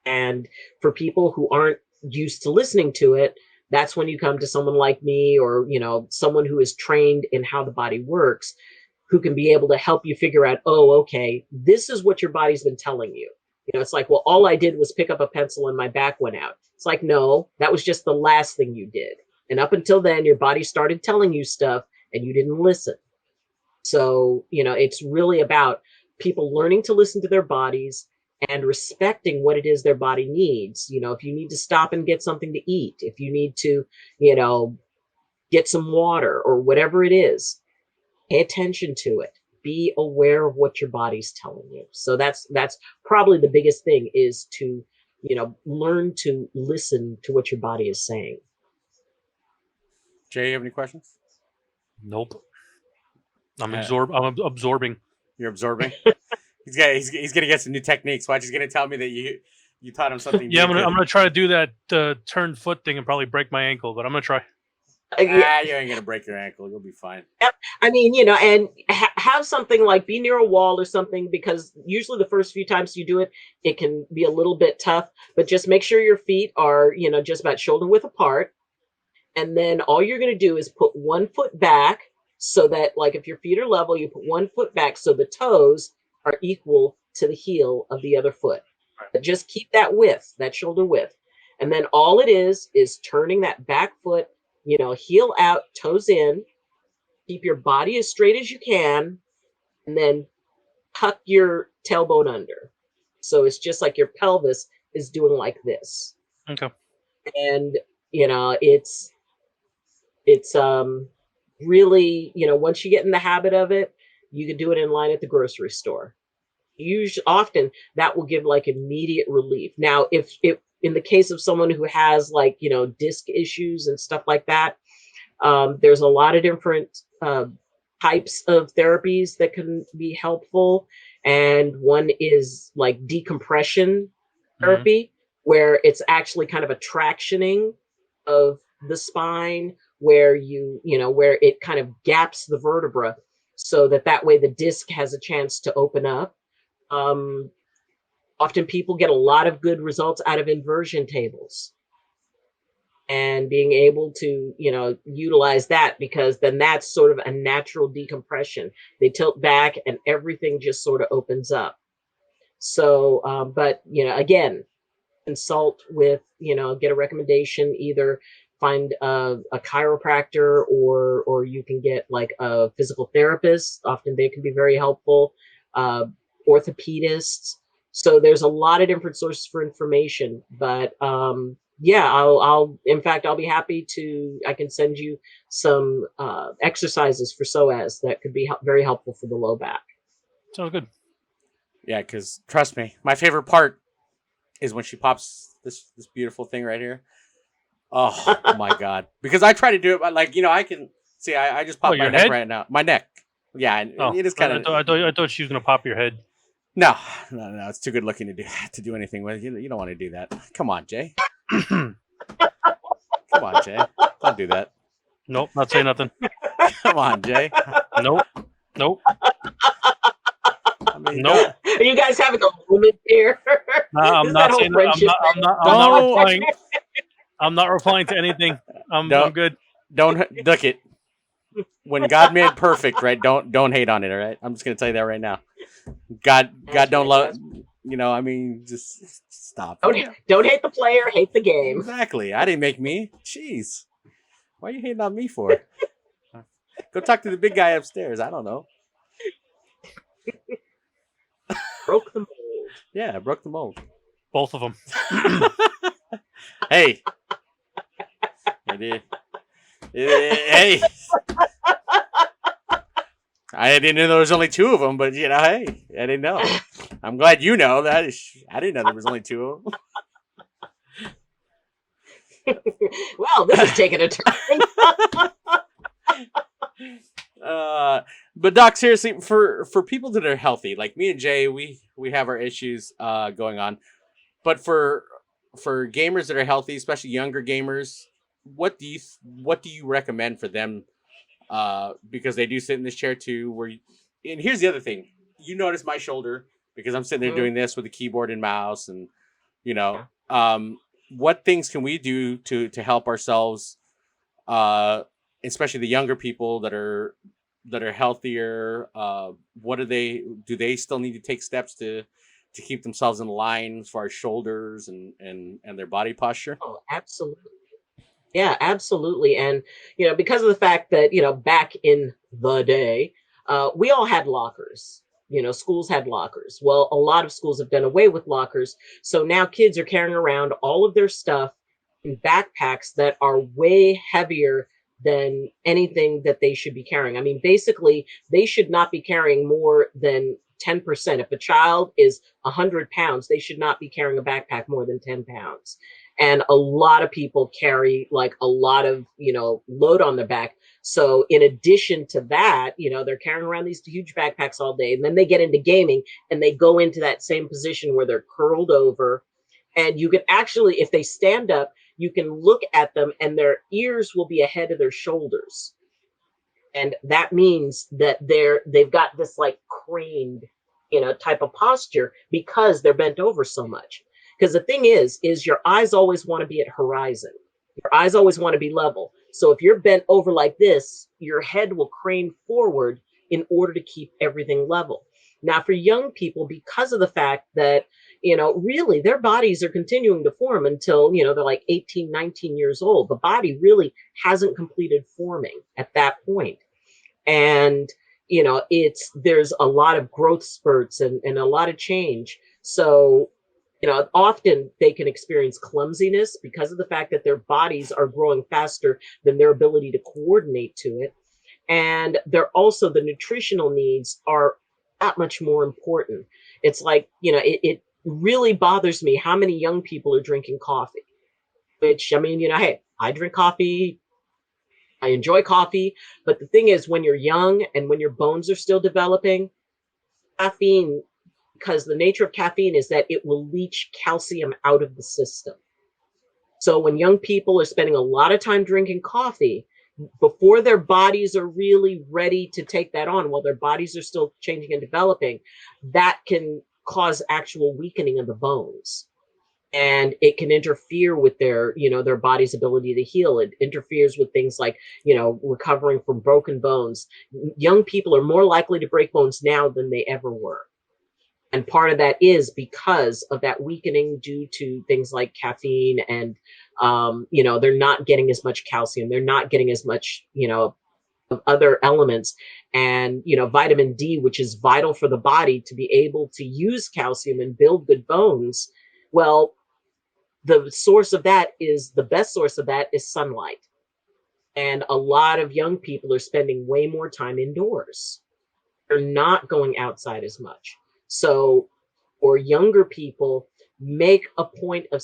And for people who aren't used to listening to it, that's when you come to someone like me, or, someone who is trained in how the body works, who can be able to help you figure out, oh, okay, this is what your body's been telling you. It's like, well, all I did was pick up a pencil and my back went out. It's like, no, that was just the last thing you did. And up until then, your body started telling you stuff and you didn't listen. So, it's really about people learning to listen to their bodies and respecting what it is their body needs. If you need to stop and get something to eat, if you need to, get some water or whatever it is, pay attention to it. Be aware of what your body's telling you. So that's probably the biggest thing, is to, learn to listen to what your body is saying. Jay, you have any questions? Nope. I'm absorbing. You're absorbing? He's gonna get some new techniques. Watch, he's gonna tell me that you taught him something. Yeah, I'm gonna try to do that turned foot thing and probably break my ankle, but I'm gonna try. You ain't gonna break your ankle. You'll be fine. Yep. I mean, and have something like be near a wall or something, because usually the first few times you do it, it can be a little bit tough. But just make sure your feet are, just about shoulder width apart, and then all you're gonna do is put one foot back, so that, like, if your feet are level, you put one foot back so the toes are equal to the heel of the other foot. But just keep that width, that shoulder width, and then all it is turning that back foot, heel out, toes in. Keep your body as straight as you can, and then tuck your tailbone under. So it's just like your pelvis is doing like this. Okay. And, it's really, once you get in the habit of it, you can do it in line at the grocery store. Often that will give like immediate relief. Now, if in the case of someone who has like, disc issues and stuff like that, there's a lot of different types of therapies that can be helpful. And one is like decompression therapy, where it's actually kind of a tractioning of the spine, where where it kind of gaps the vertebra, so that way the disc has a chance to open up. Often people get a lot of good results out of inversion tables, and being able to, utilize that, because then that's sort of a natural decompression. They tilt back and everything just sort of opens up. So, but, again, consult with, get a recommendation, either find a chiropractor, or you can get like a physical therapist. Often they can be very helpful. Orthopedists. So there's a lot of different sources for information, but I'll be happy I can send you some exercises for psoas that could be very helpful for the low back. Sounds good. Yeah, because trust me, my favorite part is when she pops this beautiful thing right here. Oh my God. Because I try to do it, but like, I can see, I just popped my neck head? right now. My neck. Yeah. It is kind of. I thought she was going to pop your head. No. It's too good looking to do anything with. You don't want to do that. Come on, Jay. Come on, Jay. Don't do that. Nope. Not saying nothing. Come on, Jay. Nope. I mean, nope. Are you guys having a moment here? I'm not saying. I'm not replying to anything. I'm good. Don't duck it. When God made perfect, right? Don't hate on it. All right. I'm just gonna tell you that right now. God don't love. Just stop. Don't hate the player. Hate the game. Exactly. I didn't make me. Jeez. Why are you hating on me for? Go talk to the big guy upstairs. I don't know. Broke the mold. Yeah, I broke the mold. Both of them. Hey. I did. Hey. I didn't know there was only two of them, but hey, I didn't know. I'm glad you know that. I didn't know there was only two of them. Well, this is taking a turn. But Doc, seriously, for people that are healthy, like me and Jay, we have our issues going on. But for gamers that are healthy, especially younger gamers, what do you recommend for them? Because they do sit in this chair too. And here's the other thing: you notice my shoulder because I'm sitting there doing this with a keyboard and mouse, and what things can we do to help ourselves, especially the younger people that are healthier? What do they still need to take steps to keep themselves in line as far as shoulders and their body posture? Oh, absolutely. Yeah, absolutely. And, because of the fact that, back in the day, we all had lockers. Schools had lockers. Well, a lot of schools have done away with lockers. So now kids are carrying around all of their stuff in backpacks that are way heavier than anything that they should be carrying. I mean, basically, they should not be carrying more than 10%. If a child is 100 pounds, they should not be carrying a backpack more than 10 pounds. And a lot of people carry like a lot of, load on their back. So in addition to that, they're carrying around these huge backpacks all day. And then they get into gaming and they go into that same position where they're curled over. And you can actually, if they stand up, you can look at them and their ears will be ahead of their shoulders. And that means that they've got this like craned, type of posture because they're bent over so much. Because the thing is your eyes always want to be at horizon. Your eyes always want to be level. So if you're bent over like this, your head will crane forward in order to keep everything level. Now, for young people, because of the fact that, really their bodies are continuing to form until, they're like 18, 19 years old. The body really hasn't completed forming at that point. And, there's a lot of growth spurts and a lot of change. So, often they can experience clumsiness because of the fact that their bodies are growing faster than their ability to coordinate to it. And they're also, the nutritional needs are that much more important. It's like, it really bothers me how many young people are drinking coffee, which, I mean, hey, I drink coffee. I enjoy coffee. But the thing is, when you're young and when your bones are still developing, caffeine, because the nature of caffeine is that it will leach calcium out of the system. So when young people are spending a lot of time drinking coffee, before their bodies are really ready to take that on, while their bodies are still changing and developing, that can cause actual weakening of the bones. And it can interfere with their body's ability to heal. It interferes with things like, recovering from broken bones. Young people are more likely to break bones now than they ever were. And part of that is because of that weakening due to things like caffeine and, they're not getting as much calcium. They're not getting as much, of other elements. And, vitamin D, which is vital for the body to be able to use calcium and build good bones. Well, the best source of that is sunlight. And a lot of young people are spending way more time indoors. They're not going outside as much. So for younger people, make a point of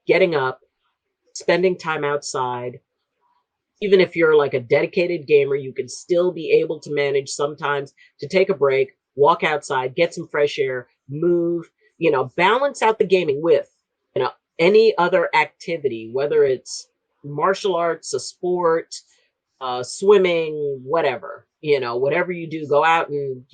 getting up, spending time outside. Even if you're like a dedicated gamer, you can still be able to manage sometimes to take a break, walk outside, get some fresh air, move, balance out the gaming with, any other activity, whether it's martial arts, a sport, swimming, whatever, whatever you do, go out and,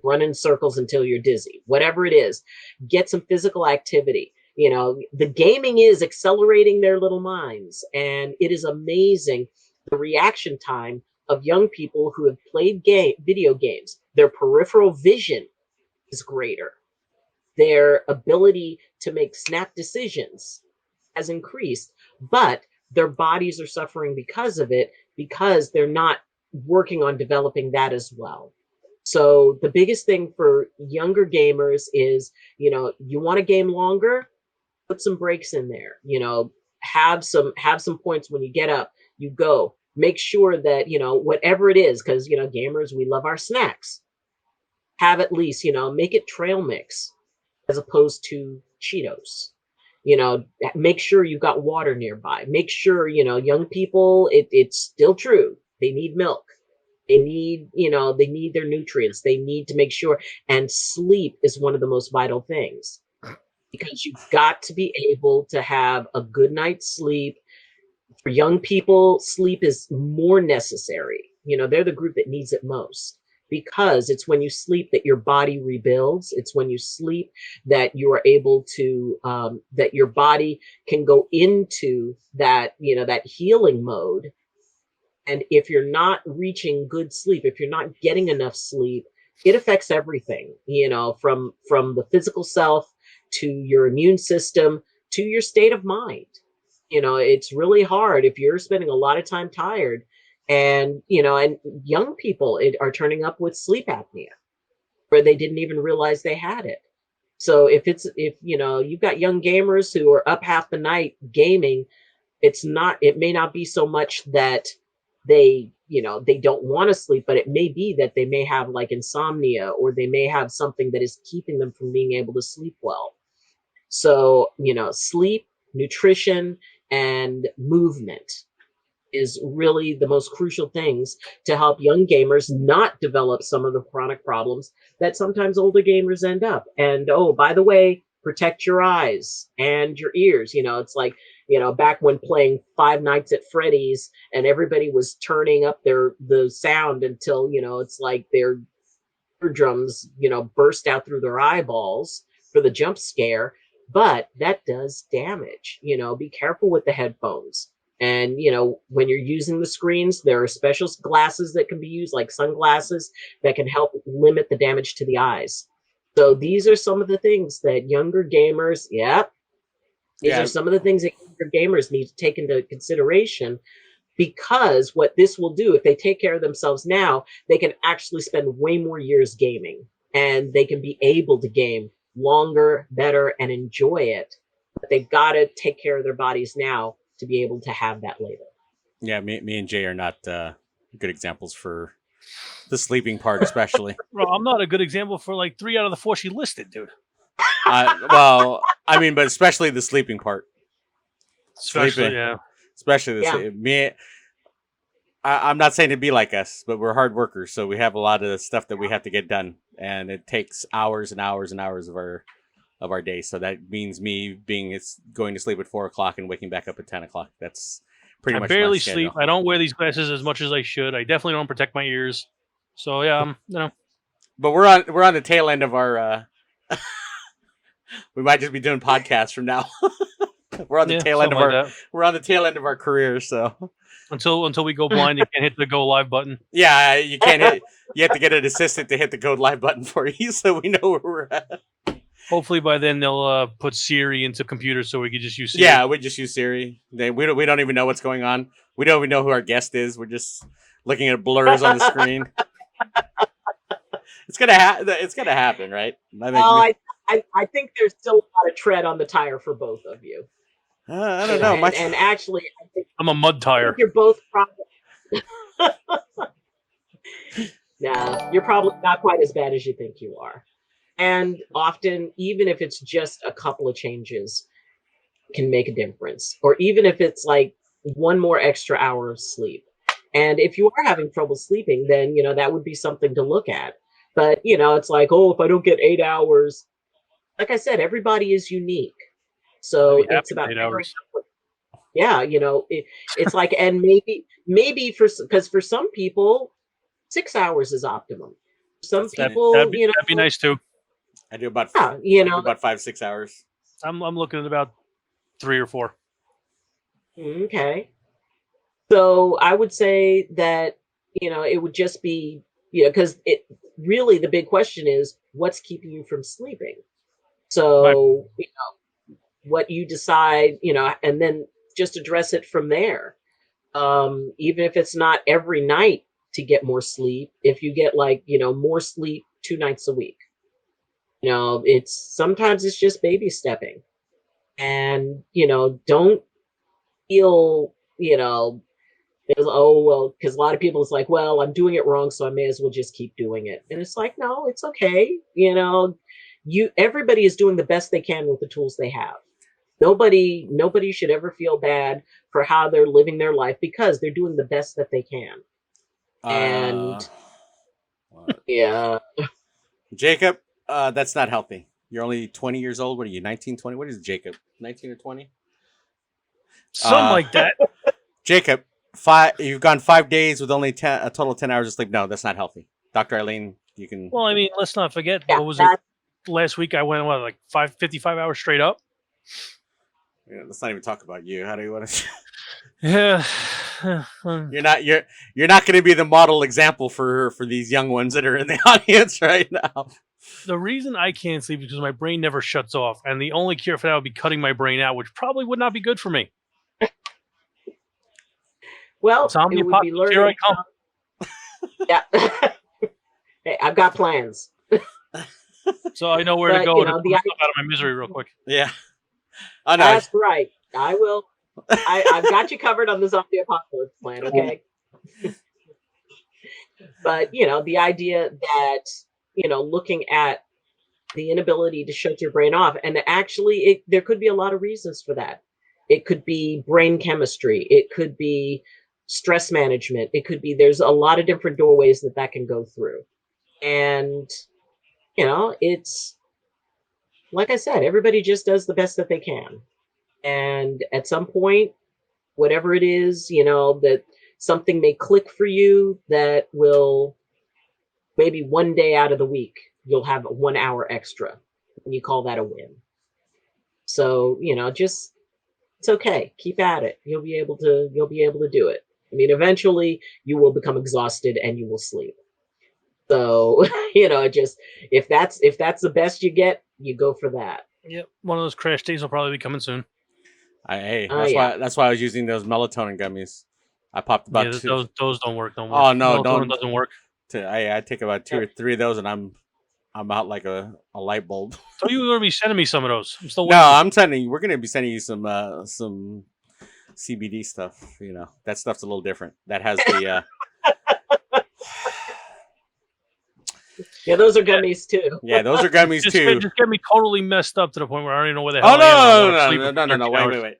run in circles until you're dizzy, whatever it is, get some physical activity. The gaming is accelerating their little minds, and it is amazing the reaction time of young people who have played video games. Their peripheral vision is greater. Their ability to make snap decisions has increased, but their bodies are suffering because of it, because they're not working on developing that as well. So the biggest thing for younger gamers is, you want to game longer, put some breaks in there, have some points when you get up, you go, make sure that, whatever it is, because, gamers, we love our snacks. Have at least, make it trail mix as opposed to Cheetos. Make sure you've got water nearby. Make sure, young people, it's still true. They need milk. They need, they need their nutrients. They need to make sure. And sleep is one of the most vital things, because you've got to be able to have a good night's sleep. For young people, sleep is more necessary. They're the group that needs it most, because it's when you sleep that your body rebuilds. It's when you sleep that you are able to, that your body can go into that, that healing mode. And if you're not reaching good sleep, if you're not getting enough sleep, it affects everything, from the physical self to your immune system to your state of mind. it's really hard if you're spending a lot of time tired, and and young people are turning up with sleep apnea where they didn't even realize they had it. So if you've got young gamers who are up half the night gaming, it may not be so much that they don't want to sleep, but it may be that they may have like insomnia, or they may have something that is keeping them from being able to sleep well. So, sleep, nutrition, and movement is really the most crucial things to help young gamers not develop some of the chronic problems that sometimes older gamers end up. And oh, by the way, protect your eyes and your ears. It's like, back when playing Five Nights at Freddy's and everybody was turning up the sound until, it's like their eardrums, burst out through their eyeballs for the jump scare. But that does damage. Be careful with the headphones. And, when you're using the screens, there are special glasses that can be used, like sunglasses, that can help limit the damage to the eyes. So these are some of the things that younger gamers, these are some of the things that younger gamers need to take into consideration, because what this will do, if they take care of themselves now, they can actually spend way more years gaming, and they can be able to game longer, better, and enjoy it. But they've got to take care of their bodies now to be able to have that later. Yeah, me and Jay are not good examples for the sleeping part, especially. Well, I'm not a good example for like 3 out of the 4 she listed, dude. Well, I mean, but especially the sleeping part. Especially, yeah. Especially me. I'm not saying to be like us, but we're hard workers, so we have a lot of stuff that we have to get done, and it takes hours and hours and hours of our day. So that means me going to sleep at 4 o'clock and waking back up at 10 o'clock. That's pretty much. I barely sleep. I don't wear these glasses as much as I should. I definitely don't protect my ears. So yeah, But we're on the tail end of our. We might just be doing podcasts from now. We're on the tail end of we're on the tail end of our careers, so until we go blind, you can't hit the go live button. Yeah, you can't hit. You have to get an assistant to hit the go live button for you, so we know where we're at. Hopefully by then they'll put Siri into computers so we can just use Siri. Yeah, we just use Siri. We don't even know what's going on. We don't even know who our guest is. We're just looking at blurs on the screen. It's gonna happen, right? I think there's still a lot of tread on the tire for both of you. I don't know. And actually, I think I'm a mud tire. You're both probably. No, you're probably not quite as bad as you think you are. And often, even if it's just a couple of changes, can make a difference. Or even if it's like one more extra hour of sleep. And if you are having trouble sleeping, then, that would be something to look at. But, it's like, oh, if I don't get 8 hours, like I said, everybody is unique. So it's about 8 hours. Yeah, it's like, and maybe because for some people, 6 hours is optimum. Some people, that'd be nice too. I do about about 5-6 hours. I'm looking at about 3 or 4. Okay. So I would say that it would just be because it really the big question is what's keeping you from sleeping. So what you decide, and then just address it from there. Even if it's not every night to get more sleep, if you get more sleep 2 nights a week, sometimes it's just baby stepping, and, don't feel, because a lot of people it's like, well, I'm doing it wrong, so I may as well just keep doing it. And it's like, no, it's okay. Everybody is doing the best they can with the tools they have. Nobody should ever feel bad for how they're living their life because they're doing the best that they can. And yeah, Jacob, that's not healthy. You're only 20 years old. What are you, 19, 20? What is Jacob? 19 or 20? Something like that. Jacob, you've gone 5 days with only a total of 10 hours of sleep. No, that's not healthy. Dr. Ayleen, you can. Well, I mean, let's not forget. What was it? Last week I went 55 hours straight up. Yeah, let's not even talk about you. How do you want to? Yeah, you're not going to be the model example for these young ones that are in the audience right now. The reason I can't sleep is because my brain never shuts off, and the only cure for that would be cutting my brain out, which probably would not be good for me. Well, zombie it would be apocalypse, here I come. Yeah. Hey, I've got plans. So I know where to go to pull stuff out of my misery real quick. Yeah. I know. That's right. I will. I've got you covered on the zombie apocalypse plan, okay? But, the idea that, looking at the inability to shut your brain off, and actually there could be a lot of reasons for that. It could be brain chemistry. It could be stress management. It could be, there's a lot of different doorways that can go through. And, it's, like I said, everybody just does the best that they can. And at some point, whatever it is, that something may click for you that will, maybe one day out of the week, you'll have 1 hour extra, and you call that a win. So, just, it's okay. Keep at it. You'll be able to do it. I mean, eventually you will become exhausted and you will sleep. So, just, if that's the best you get, you go for that. Yep. One of those crash days will probably be coming soon. That's why I was using those melatonin gummies. I popped about two. Those don't work. Oh no, melatonin doesn't work. I take about 2 or 3 of those, and I'm out like a light bulb. So you're gonna be sending me some of those? I'm still waiting. No, I'm sending. We're gonna be sending you some CBD stuff. That stuff's a little different. That has the. Yeah, those are gummies too. Yeah, those are gummies too. Just get me totally messed up to the point where I don't even know where the hell I am. No. Wait.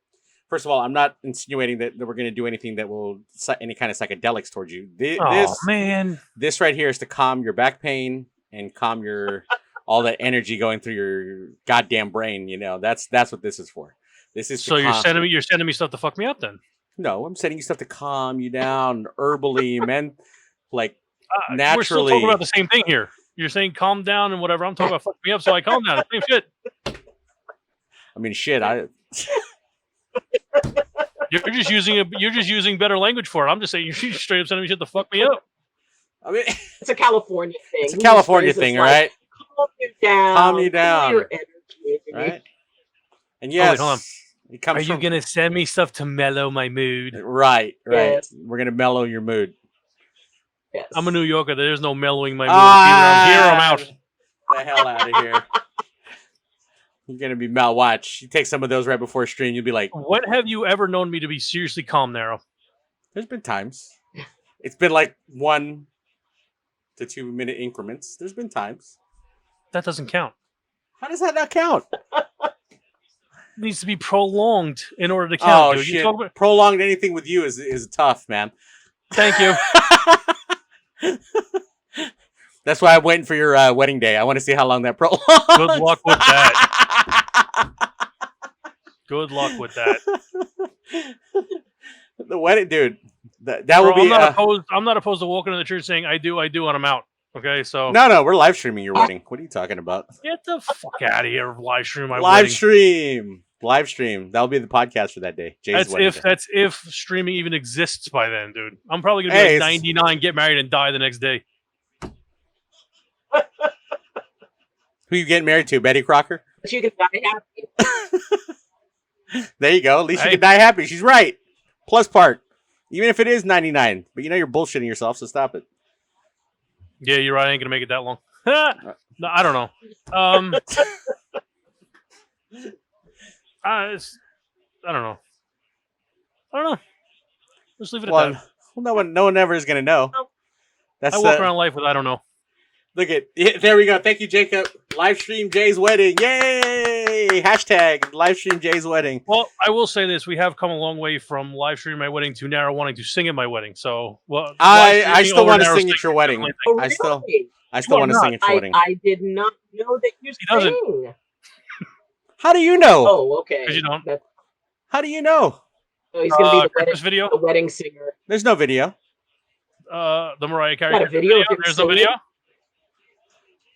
First of all, I'm not insinuating that we're going to do anything that will any kind of psychedelics towards you. This right here is to calm your back pain and calm your all that energy going through your goddamn brain. That's what this is for. This is so you're sending me stuff to fuck me up then? No, I'm sending you stuff to calm you down herbally, naturally. We're still talking about the same thing here. You're saying calm down and whatever. I'm talking about fuck me up, so I calm down. Same shit. I mean, shit. You're just using better language for it. I'm just saying you're straight up sending me shit to fuck me up. I mean, it's a California thing. It's a California thing, all right? Calm you down. Your energy. Right? And yes, hold on. Are you gonna send me stuff to mellow my mood? Right. Yes. We're gonna mellow your mood. Yes. I'm a New Yorker. There's no mellowing my mood. I'm here or I'm out. The hell out of here. You're going to be watch. You take some of those right before stream. You'll be like, when have you ever known me to be seriously calm, Narrow? There's been times. It's been like 1 to 2 minute increments. There's been times. That doesn't count. How does that not count? It needs to be prolonged in order to count. Oh, shit. Prolonged anything with you is tough, man. Thank you. That's why I'm waiting for your wedding day. I want to see how long that prolongs. Good luck with that. Good luck with that. The wedding, dude. That will be. I'm not opposed to walking to the church saying I do, and I'm out. Okay, so no, we're live streaming your wedding. What are you talking about? Get the fuck out of here! Live stream my wedding. Live stream. That'll be the podcast for that day. Jay's that's if streaming even exists by then, dude. I'm probably gonna be 99, get married, and die the next day. Who you getting married to? Betty Crocker? But you can die happy. There you go. At least you can die happy. She's right. Plus part. Even if it is 99. But you're bullshitting yourself, so stop it. Yeah, you're right. I ain't going to make it that long. No, I don't know. I don't know. Let's leave it at that. Well, no one ever is going to know. I walk around life with I don't know. Look at there we go. Thank you, Jacob. Live stream Jay's wedding. Yay! Hashtag live stream Jay's wedding. Well, I will say this: we have come a long way from live streaming my wedding to Narrow wanting to sing at my wedding. So, I still want to sing at your wedding. Oh, I still want to sing at your wedding. I did not know that you sing. How do you know? Oh, okay. Because you don't. How do you know? So he's going to be the wedding singer. There's no video. The Mariah Carey. Got a video. There's no video.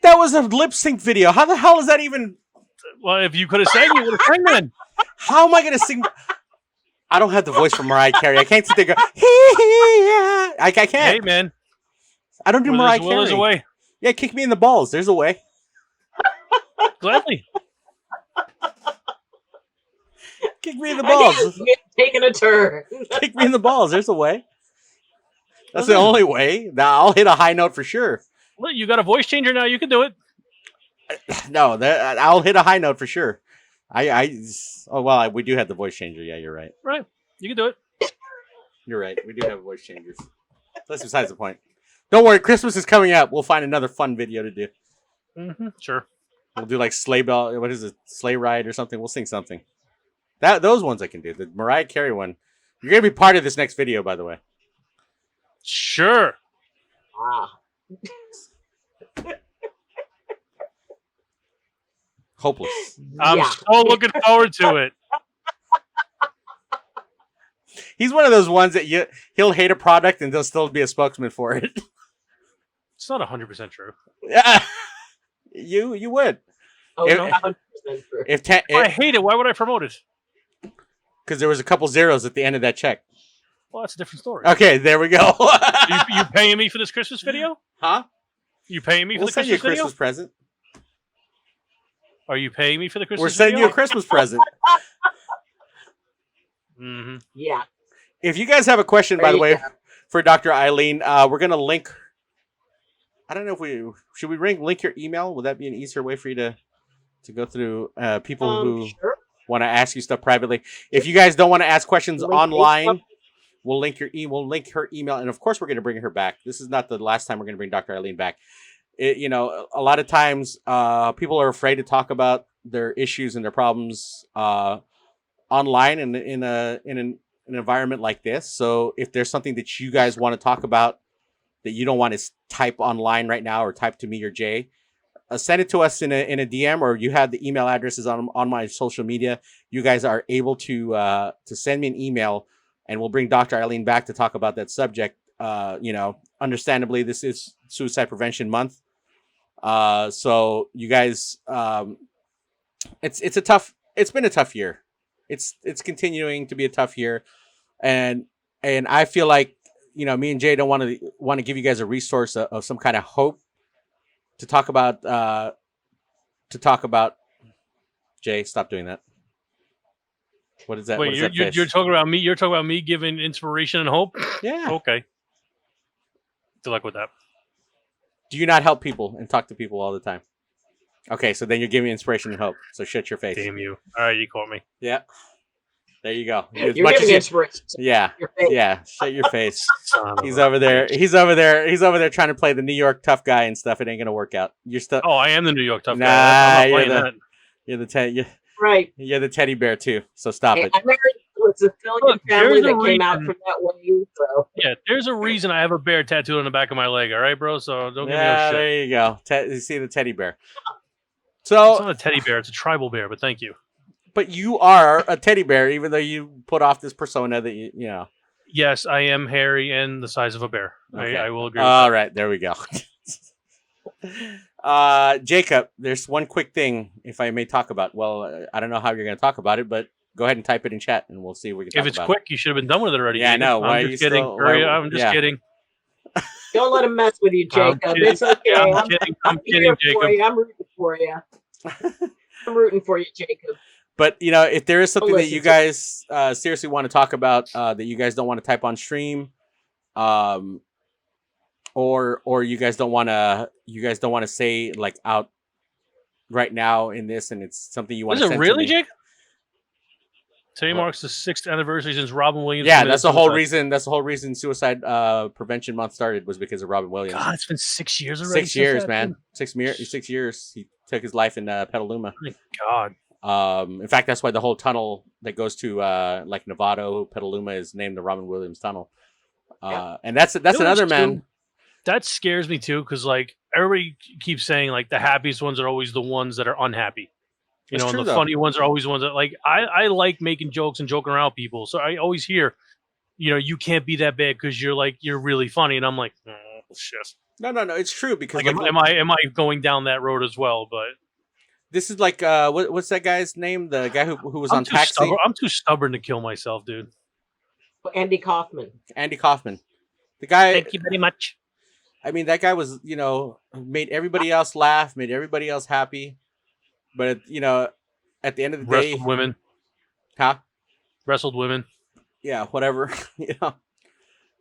That was a lip sync video. How the hell is that even? Well, if you could have sang, you would have sang then. How am I going to sing? I don't have the voice for Mariah Carey. I can't sit there and go, I can't. Hey, man. I don't do Mariah Carey. There's a way. Yeah, kick me in the balls. There's a way. Gladly. Kick me in the balls. Taking a turn. Kick me in the balls. There's a way. That's the only way. Now I'll hit a high note for sure. Well, you got a voice changer now. You can do it. No, I'll hit a high note for sure. We do have the voice changer. Yeah, you're right. Right. You can do it. You're right. We do have voice changers. That's besides the point. Don't worry. Christmas is coming up. We'll find another fun video to do. Sure. We'll do like sleigh bell. What is it? Sleigh ride or something. We'll sing something. Those ones I can do. The Mariah Carey one. You're gonna be part of this next video, by the way. Sure. Hopeless. I'm so looking forward to it. He's one of those ones that he'll hate a product and there'll still be a spokesman for it. It's not 100% true. Yeah, you would. Oh, no, 100% true. If I hate it, why would I promote it? Because there was a couple zeros at the end of that check. Well, that's a different story. Okay, there we go. you paying me for this Christmas video? Huh? You paying me for We'll the send you a Christmas video? Christmas present. Are you paying me for the Christmas We're sending video? you a Christmas present. Yeah. If you guys have a question, by the way, for Dr. Ayleen, we're going to link. I don't know if should we link your email? Would that be an easier way for you to go through people who want to ask you stuff privately? If you guys don't want to ask questions online, we'll link her email. And of course, we're going to bring her back. This is not the last time we're going to bring Dr. Ayleen back. A lot of times people are afraid to talk about their issues and their problems online and in an environment like this. So if there's something that you guys want to talk about that you don't want to type online right now or type to me or Jay, send it to us in a DM, or you have the email addresses on my social media. You guys are able to send me an email, and we'll bring Dr. Ayleen back to talk about that subject. Understandably, this is Suicide Prevention Month. So you guys, it's been a tough year. It's continuing to be a tough year. And I feel like, me and Jay don't want to give you guys a resource of some kind of hope to talk about, Jay, stop doing that. What is that? Wait, you're talking about me? You're talking about me giving inspiration and hope? Yeah. Okay. Good luck with that. Do you not help people and talk to people all the time? Okay, so then you're giving inspiration and hope. So shut your face. Damn you. All right, you caught me. Yeah. There you go. You're giving inspiration. Yeah. Yeah. Shut your face. He's over there. He's over there trying to play the New York tough guy and stuff. It ain't gonna work out. You're still. Oh, I am the New York tough guy. I'm not playing that. Right. You're the teddy bear too. So stop it. I married a Sicilian family that came out from that way. So. Yeah, there's a reason I have a bear tattooed on the back of my leg. All right, bro. So don't give me no shit. There you go. You see the teddy bear. So it's not a teddy bear. It's a tribal bear. But thank you. But you are a teddy bear, even though you put off this persona that you know. Yes, I am hairy and the size of a bear. Okay. I will agree. All right, there we go. Jacob, there's one quick thing, if I may talk about. Well, I don't know how you're going to talk about it, but go ahead and type it in chat, and we'll see if we can talk about it. If it's quick, you should have been done with it already. Yeah, I know. I'm just kidding. I'm just kidding. Don't let him mess with you, Jacob. It's okay. I'm kidding, Jacob. I'm rooting for you. I'm rooting for you, Jacob. But, if there is something that you guys seriously want to talk about that you guys don't want to type on stream, or you guys don't want to say like out right now in this, and it's something you want to send to me. Is it really, Jake? Today marks the 6th anniversary since Robin Williams. Yeah, that's the whole reason. That's the whole reason Suicide Prevention Month started, was because of Robin Williams. God, it's been 6 years already. 6 years, man. 6 years. He took his life in Petaluma. My God. In fact, that's why the whole tunnel that goes to like Novato, Petaluma is named the Robin Williams Tunnel. And that's another man. That scares me too, because like everybody keeps saying like the happiest ones are always the ones that are unhappy. And the funny ones are always the ones that like I like making jokes and joking around people. So I always hear, you can't be that bad because you're really funny, and I'm like, oh, shit. No, it's true, because like, am I going down that road as well? But this is like what's that guy's name? The guy who was on Taxi. I'm too stubborn to kill myself, dude. Andy Kaufman. The guy. Thank you very much. I mean, that guy was, made everybody else laugh, made everybody else happy. But, at the end of the day... Wrestled women. Huh? Wrestled women. Yeah, whatever,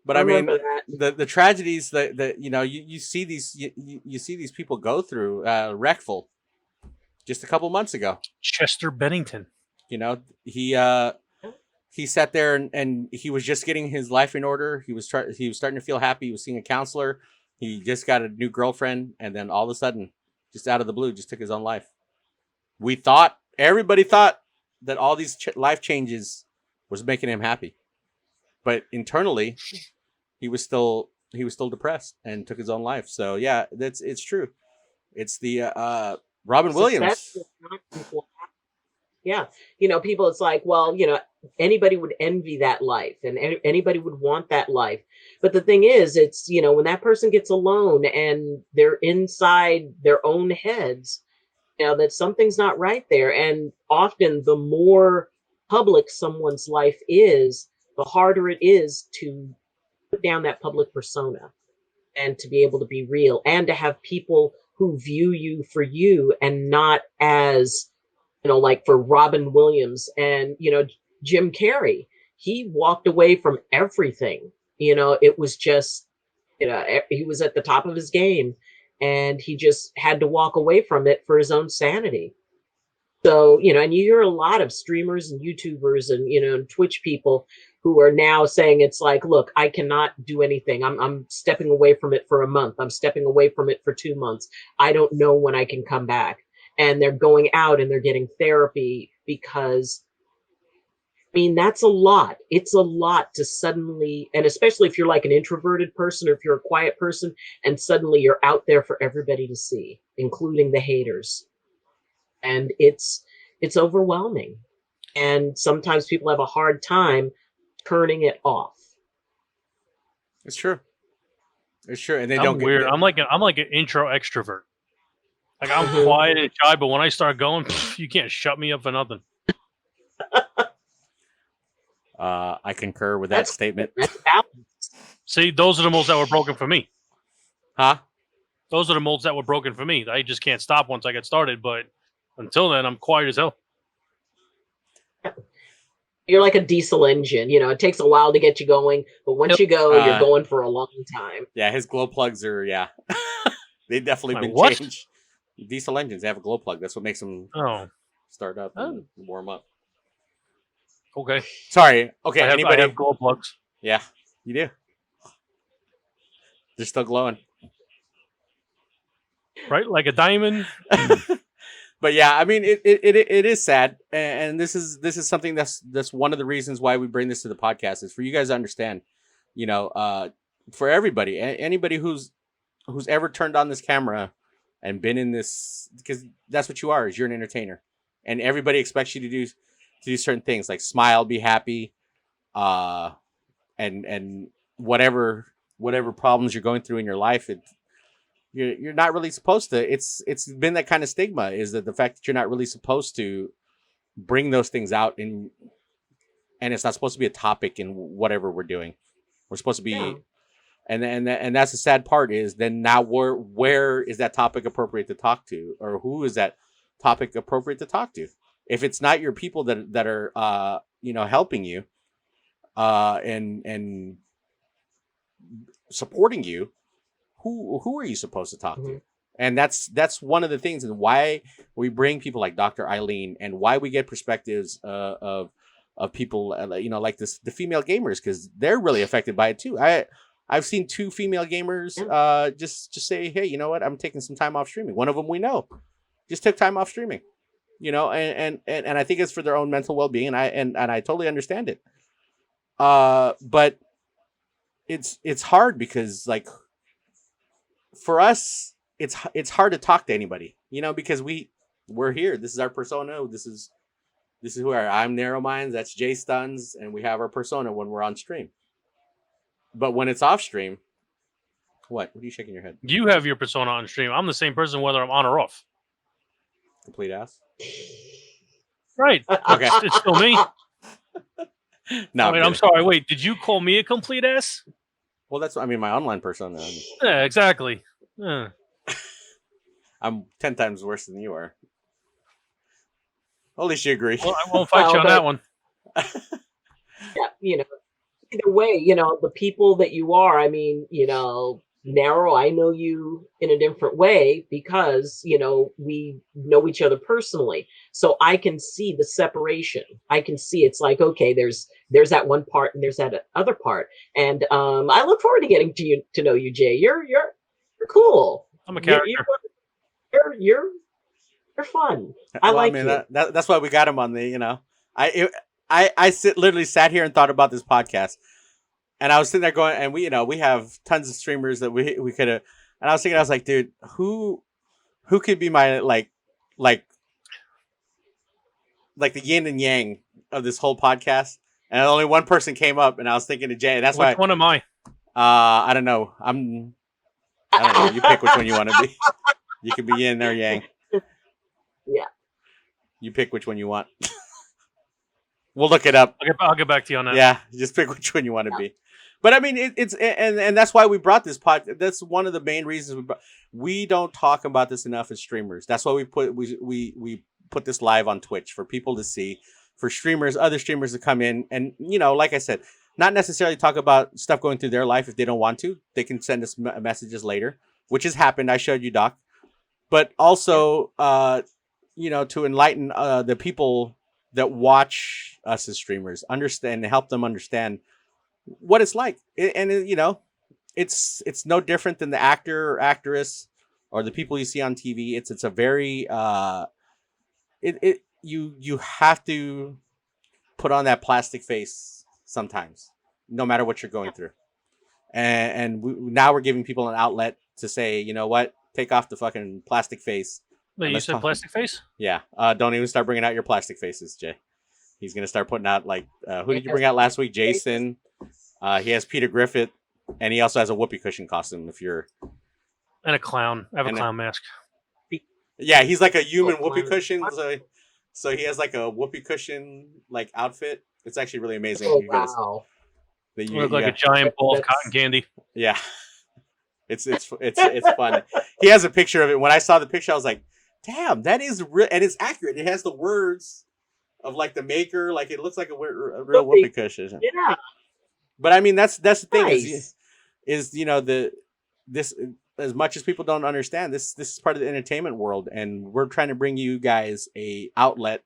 But I mean, the tragedies that you see these you see these people go through. Wreckful, just a couple months ago. Chester Bennington. He sat there and he was just getting his life in order. He was starting to feel happy. He was seeing a counselor. He just got a new girlfriend, and then all of a sudden, just out of the blue, just took his own life. Everybody thought that all these life changes was making him happy, but internally, he was still depressed and took his own life. So yeah, it's true. It's the Robin Williams. Yeah. People, it's like, well, anybody would envy that life and anybody would want that life. But the thing is, it's, when that person gets alone and they're inside their own heads, that something's not right there. And often the more public someone's life is, the harder it is to put down that public persona and to be able to be real and to have people who view you for you and not as, like for Robin Williams and, Jim Carrey, he walked away from everything. It was just, he was at the top of his game and he just had to walk away from it for his own sanity. So, and you hear a lot of streamers and YouTubers and, and Twitch people who are now saying it's like, look, I cannot do anything. I'm stepping away from it for a month. I'm stepping away from it for 2 months. I don't know when I can come back. And they're going out and they're getting therapy because, that's a lot. It's a lot to suddenly, and especially if you're like an introverted person or if you're a quiet person, and suddenly you're out there for everybody to see, including the haters. And it's overwhelming. And sometimes people have a hard time turning it off. It's true. It's true. And they I'm don't weird. get I'm like an intro extrovert. Like I'm quiet and shy, but when I start going, you can't shut me up for nothing. I concur with that statement. See, those are the molds that were broken for me. Huh? Those are the molds that were broken for me. I just can't stop once I get started, but until then, I'm quiet as hell. You're like a diesel engine. It takes a while to get you going, but once you go, you're going for a long time. Yeah, his glow plugs are, they've definitely been changed. Diesel engines, they have a glow plug. That's what makes them start up and warm up. Okay. Sorry. Okay. I have glow plugs. Yeah, you do. They're still glowing. Right? Like a diamond. But yeah, it is sad. And this is something that's one of the reasons why we bring this to the podcast is for you guys to understand, for everybody, anybody who's ever turned on this camera and been in this, because that's what you are, is you're an entertainer, and everybody expects you to do certain things like smile, be happy, and whatever problems you're going through in your life, you're not really supposed to. It's been that kind of stigma, is that the fact that you're not really supposed to bring those things out, and it's not supposed to be a topic in whatever we're doing. We're supposed to be. And that's the sad part, is then now where is that topic appropriate to talk to, or who is that topic appropriate to talk to? If it's not your people that are helping you and supporting you, who are you supposed to talk to? And that's one of the things, and why we bring people like Dr. Ayleen, and why we get perspectives of people like this, the female gamers, because they're really affected by it too. I've seen 2 female gamers just say, hey, you know what? I'm taking some time off streaming. One of them we know just took time off streaming, and I think it's for their own mental well-being, and I totally understand it. But it's hard because, like, for us, it's hard to talk to anybody, because we're here. This is our persona. This is who I'm Narrowminds. That's JayStunZ, and we have our persona when we're on stream. But when it's off stream, what are you shaking your head? You have your persona on stream. I'm the same person whether I'm on or off. Complete ass. Right. Okay. It's still me. No, I'm sorry. Wait, did you call me a complete ass? Well, that's my online persona. Yeah, exactly. Yeah. I'm 10 times worse than you are. At least you agree. Well, I won't fight you on that one. Yeah, either way, the people that you are, I mean, Narrow, I know you in a different way because, we know each other personally. So I can see the separation. I can see it's like, okay, there's that one part and there's that other part. And I look forward to getting to know you, Jay. You're cool. I'm a character. You're fun. I like you. That's why we got him on the, I literally sat here and thought about this podcast, and I was sitting there going, and we have tons of streamers that we could have, and I was thinking, I was like, dude, who could be my like the yin and yang of this whole podcast? And only one person came up, and I was thinking of Jay. And that's which one am I? I don't know. I don't know. You pick which one you want to be. You can be yin or yang. Yeah. You pick which one you want. We'll look it up. I'll get back to you on that. Yeah, just pick which one you want to be. But I mean, it's that's why we brought this podcast. That's one of the main reasons we don't talk about this enough as streamers. That's why we put this live on Twitch for people to see, for streamers, other streamers to come in and, like I said, not necessarily talk about stuff going through their life if they don't want to. They can send us messages later, which has happened. I showed you, Doc. But also, to enlighten the people that watch us as streamers, understand, and help them understand what it's like. It's no different than the actor or actress or the people you see on TV. It's a very you have to put on that plastic face sometimes, no matter what you're going through. And now we're giving people an outlet to say, you know what, take off the fucking plastic face. Wait, you said plastic face? Yeah. Don't even start bringing out your plastic faces, Jay. He's going to start putting out, like, who did you bring out last week? Jason. He has Peter Griffith, and he also has a whoopee cushion costume if you're... And a clown. I have a clown mask. Yeah, he's like a human whoopee cushion. So he has like a whoopee cushion like outfit. It's actually really amazing. Oh, wow. You look like a giant ball of cotton candy. Yeah. It's fun. He has a picture of it. When I saw the picture, I was like, damn, that is real, and it's accurate. It has the words of like the maker, like it looks like a real whoopee cushion. Yeah. But I mean, that's the thing. Nice. Is this as much as people don't understand, this is part of the entertainment world, and we're trying to bring you guys a outlet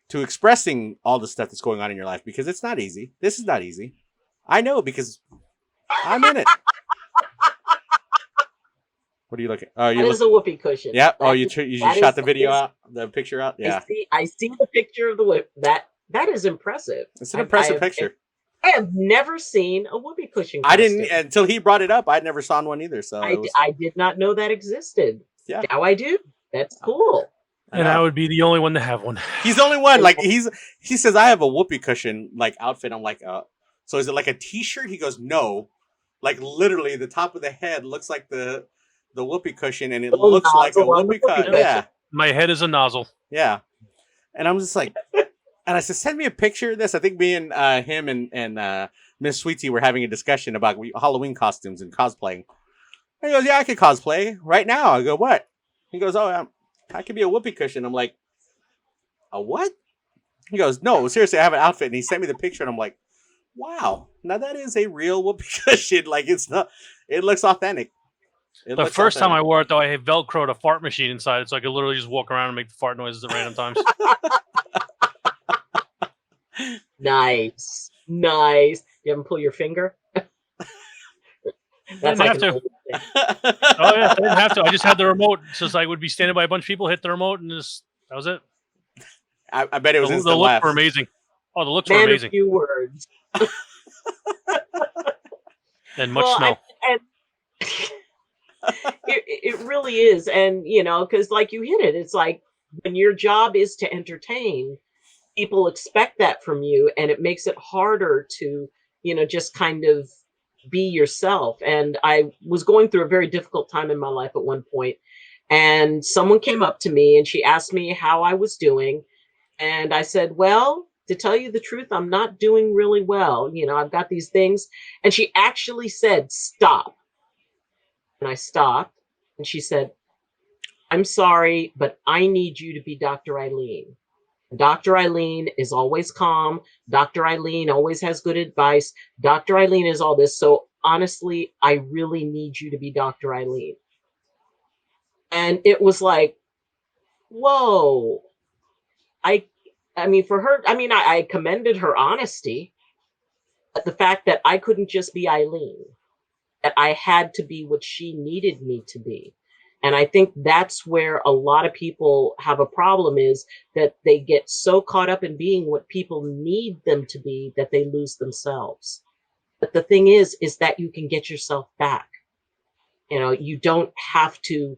to expressing all the stuff that's going on in your life, because it's not easy. This is not easy. I know, because I'm in it. What are you looking? Oh, that is a whoopee cushion. Yeah. Oh, you shot the video out, the picture out. Yeah. I see the picture of the whip. That is impressive. It's an impressive picture. I have never seen a whoopee cushion costume. I didn't until he brought it up. I'd never saw one either. So I did not know that existed. Yeah. Now I do. That's cool. And I would be the only one to have one. He's the only one. Like he says, I have a whoopee cushion like outfit. I'm like, so is it like a t-shirt? He goes, no. Like literally, the top of the head looks like the whoopee cushion, and it looks like a whoopee cushion. Yeah. My head is a nozzle. Yeah. And I'm just like, and I said, send me a picture of this. I think me and him and Miss Sweetie were having a discussion about Halloween costumes and cosplaying. And he goes, yeah, I could cosplay right now. I go, what? He goes, oh, I could be a whoopee cushion. I'm like, a what? He goes, no, seriously, I have an outfit. And he sent me the picture, and I'm like, wow, now that is a real whoopee cushion. Like, it looks authentic. The first time I wore it, though, I had Velcroed a fart machine inside it, so I could literally just walk around and make the fart noises at random times. Nice. You haven't pulled your finger? That's I didn't have to. Oh, yeah, I didn't have to. I just had the remote. So I would be standing by a bunch of people, hit the remote, and that was it. I bet it was the looks were amazing. Oh, the looks were amazing. A few words. And much snow. It really is. And, because like you hit it, it's like when your job is to entertain, people expect that from you, and it makes it harder to, just kind of be yourself. And I was going through a very difficult time in my life at one point, and someone came up to me and she asked me how I was doing. And I said, well, to tell you the truth, I'm not doing really well. I've got these things. And she actually said, stop. And I stopped, and she said, I'm sorry, but I need you to be Dr. Ayleen. Dr. Ayleen is always calm. Dr. Ayleen always has good advice. Dr. Ayleen is all this. So honestly, I really need you to be Dr. Ayleen. And it was like, whoa. I mean, for her, I mean, I commended her honesty, but the fact that I couldn't just be Ayleen, that I had to be what she needed me to be. And I think that's where a lot of people have a problem, is that they get so caught up in being what people need them to be that they lose themselves. But the thing is that you can get yourself back. You know, you don't have to,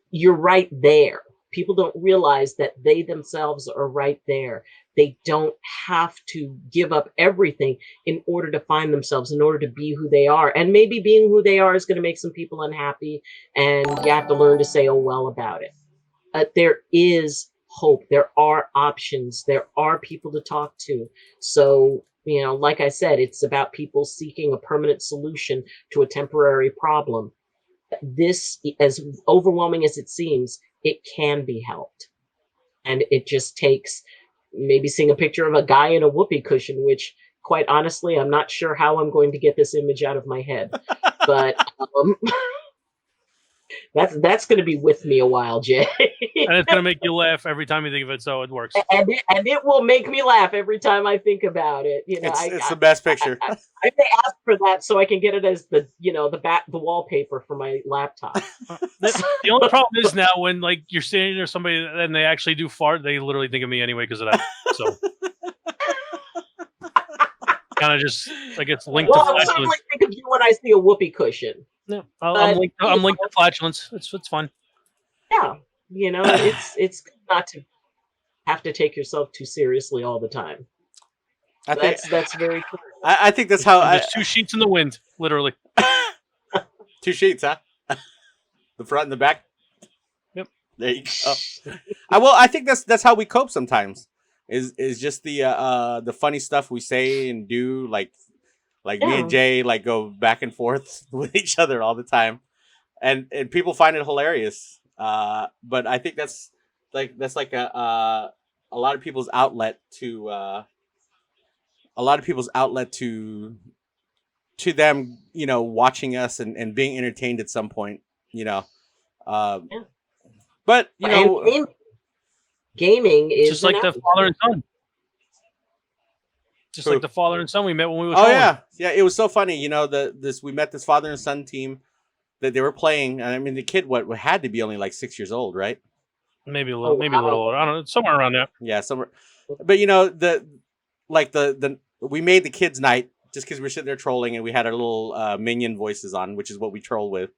you're right there. People don't realize that they themselves are right there. They don't have to give up everything in order to find themselves, in order to be who they are. And maybe being who they are is going to make some people unhappy, and you have to learn to say, oh, well, about it. But there is hope. There are options. There are people to talk to. So, you know, like I said, it's about people seeking a permanent solution to a temporary problem. This, as overwhelming as it seems, it can be helped. And it just takes maybe seeing a picture of a guy in a whoopee cushion, which, quite honestly, I'm not sure how I'm going to get this image out of my head. But that's going to be with me a while, Jay. And it's going to make you laugh every time you think of it, so it works. And it will make me laugh every time I think about it. You know, it's the best picture. I may ask for that so I can get it as the wallpaper for my laptop. The only problem is now when like you're standing there, somebody and they actually do fart, they literally think of me anyway because of that. So kind of just like it's linked to flatulence. I certainly think of you when I see a whoopee cushion. No, I'm linked to flatulence. It's fine. Yeah, you know, it's not to have to take yourself too seriously all the time. That's very cool. I think that's how there's two sheets in the wind, literally. Two sheets, huh? The front and the back. Yep. There you go. I think that's how we cope sometimes. Is just the funny stuff we say and do, like me and Jay like go back and forth with each other all the time, and people find it hilarious. But I think that's like a lot of people's outlet to them, you know, watching us and being entertained at some point, you know. But you know, gaming is just like the father and son. Just like the father and son we met when we were. Oh yeah. It was so funny. You know, we met this father and son team that they were playing, and I mean the kid had to be only like 6 years old, right? Maybe a little older. I don't know, somewhere around there. Yeah, somewhere. But you know we made the kids' night just because we were sitting there trolling, and we had our little minion voices on, which is what we troll with,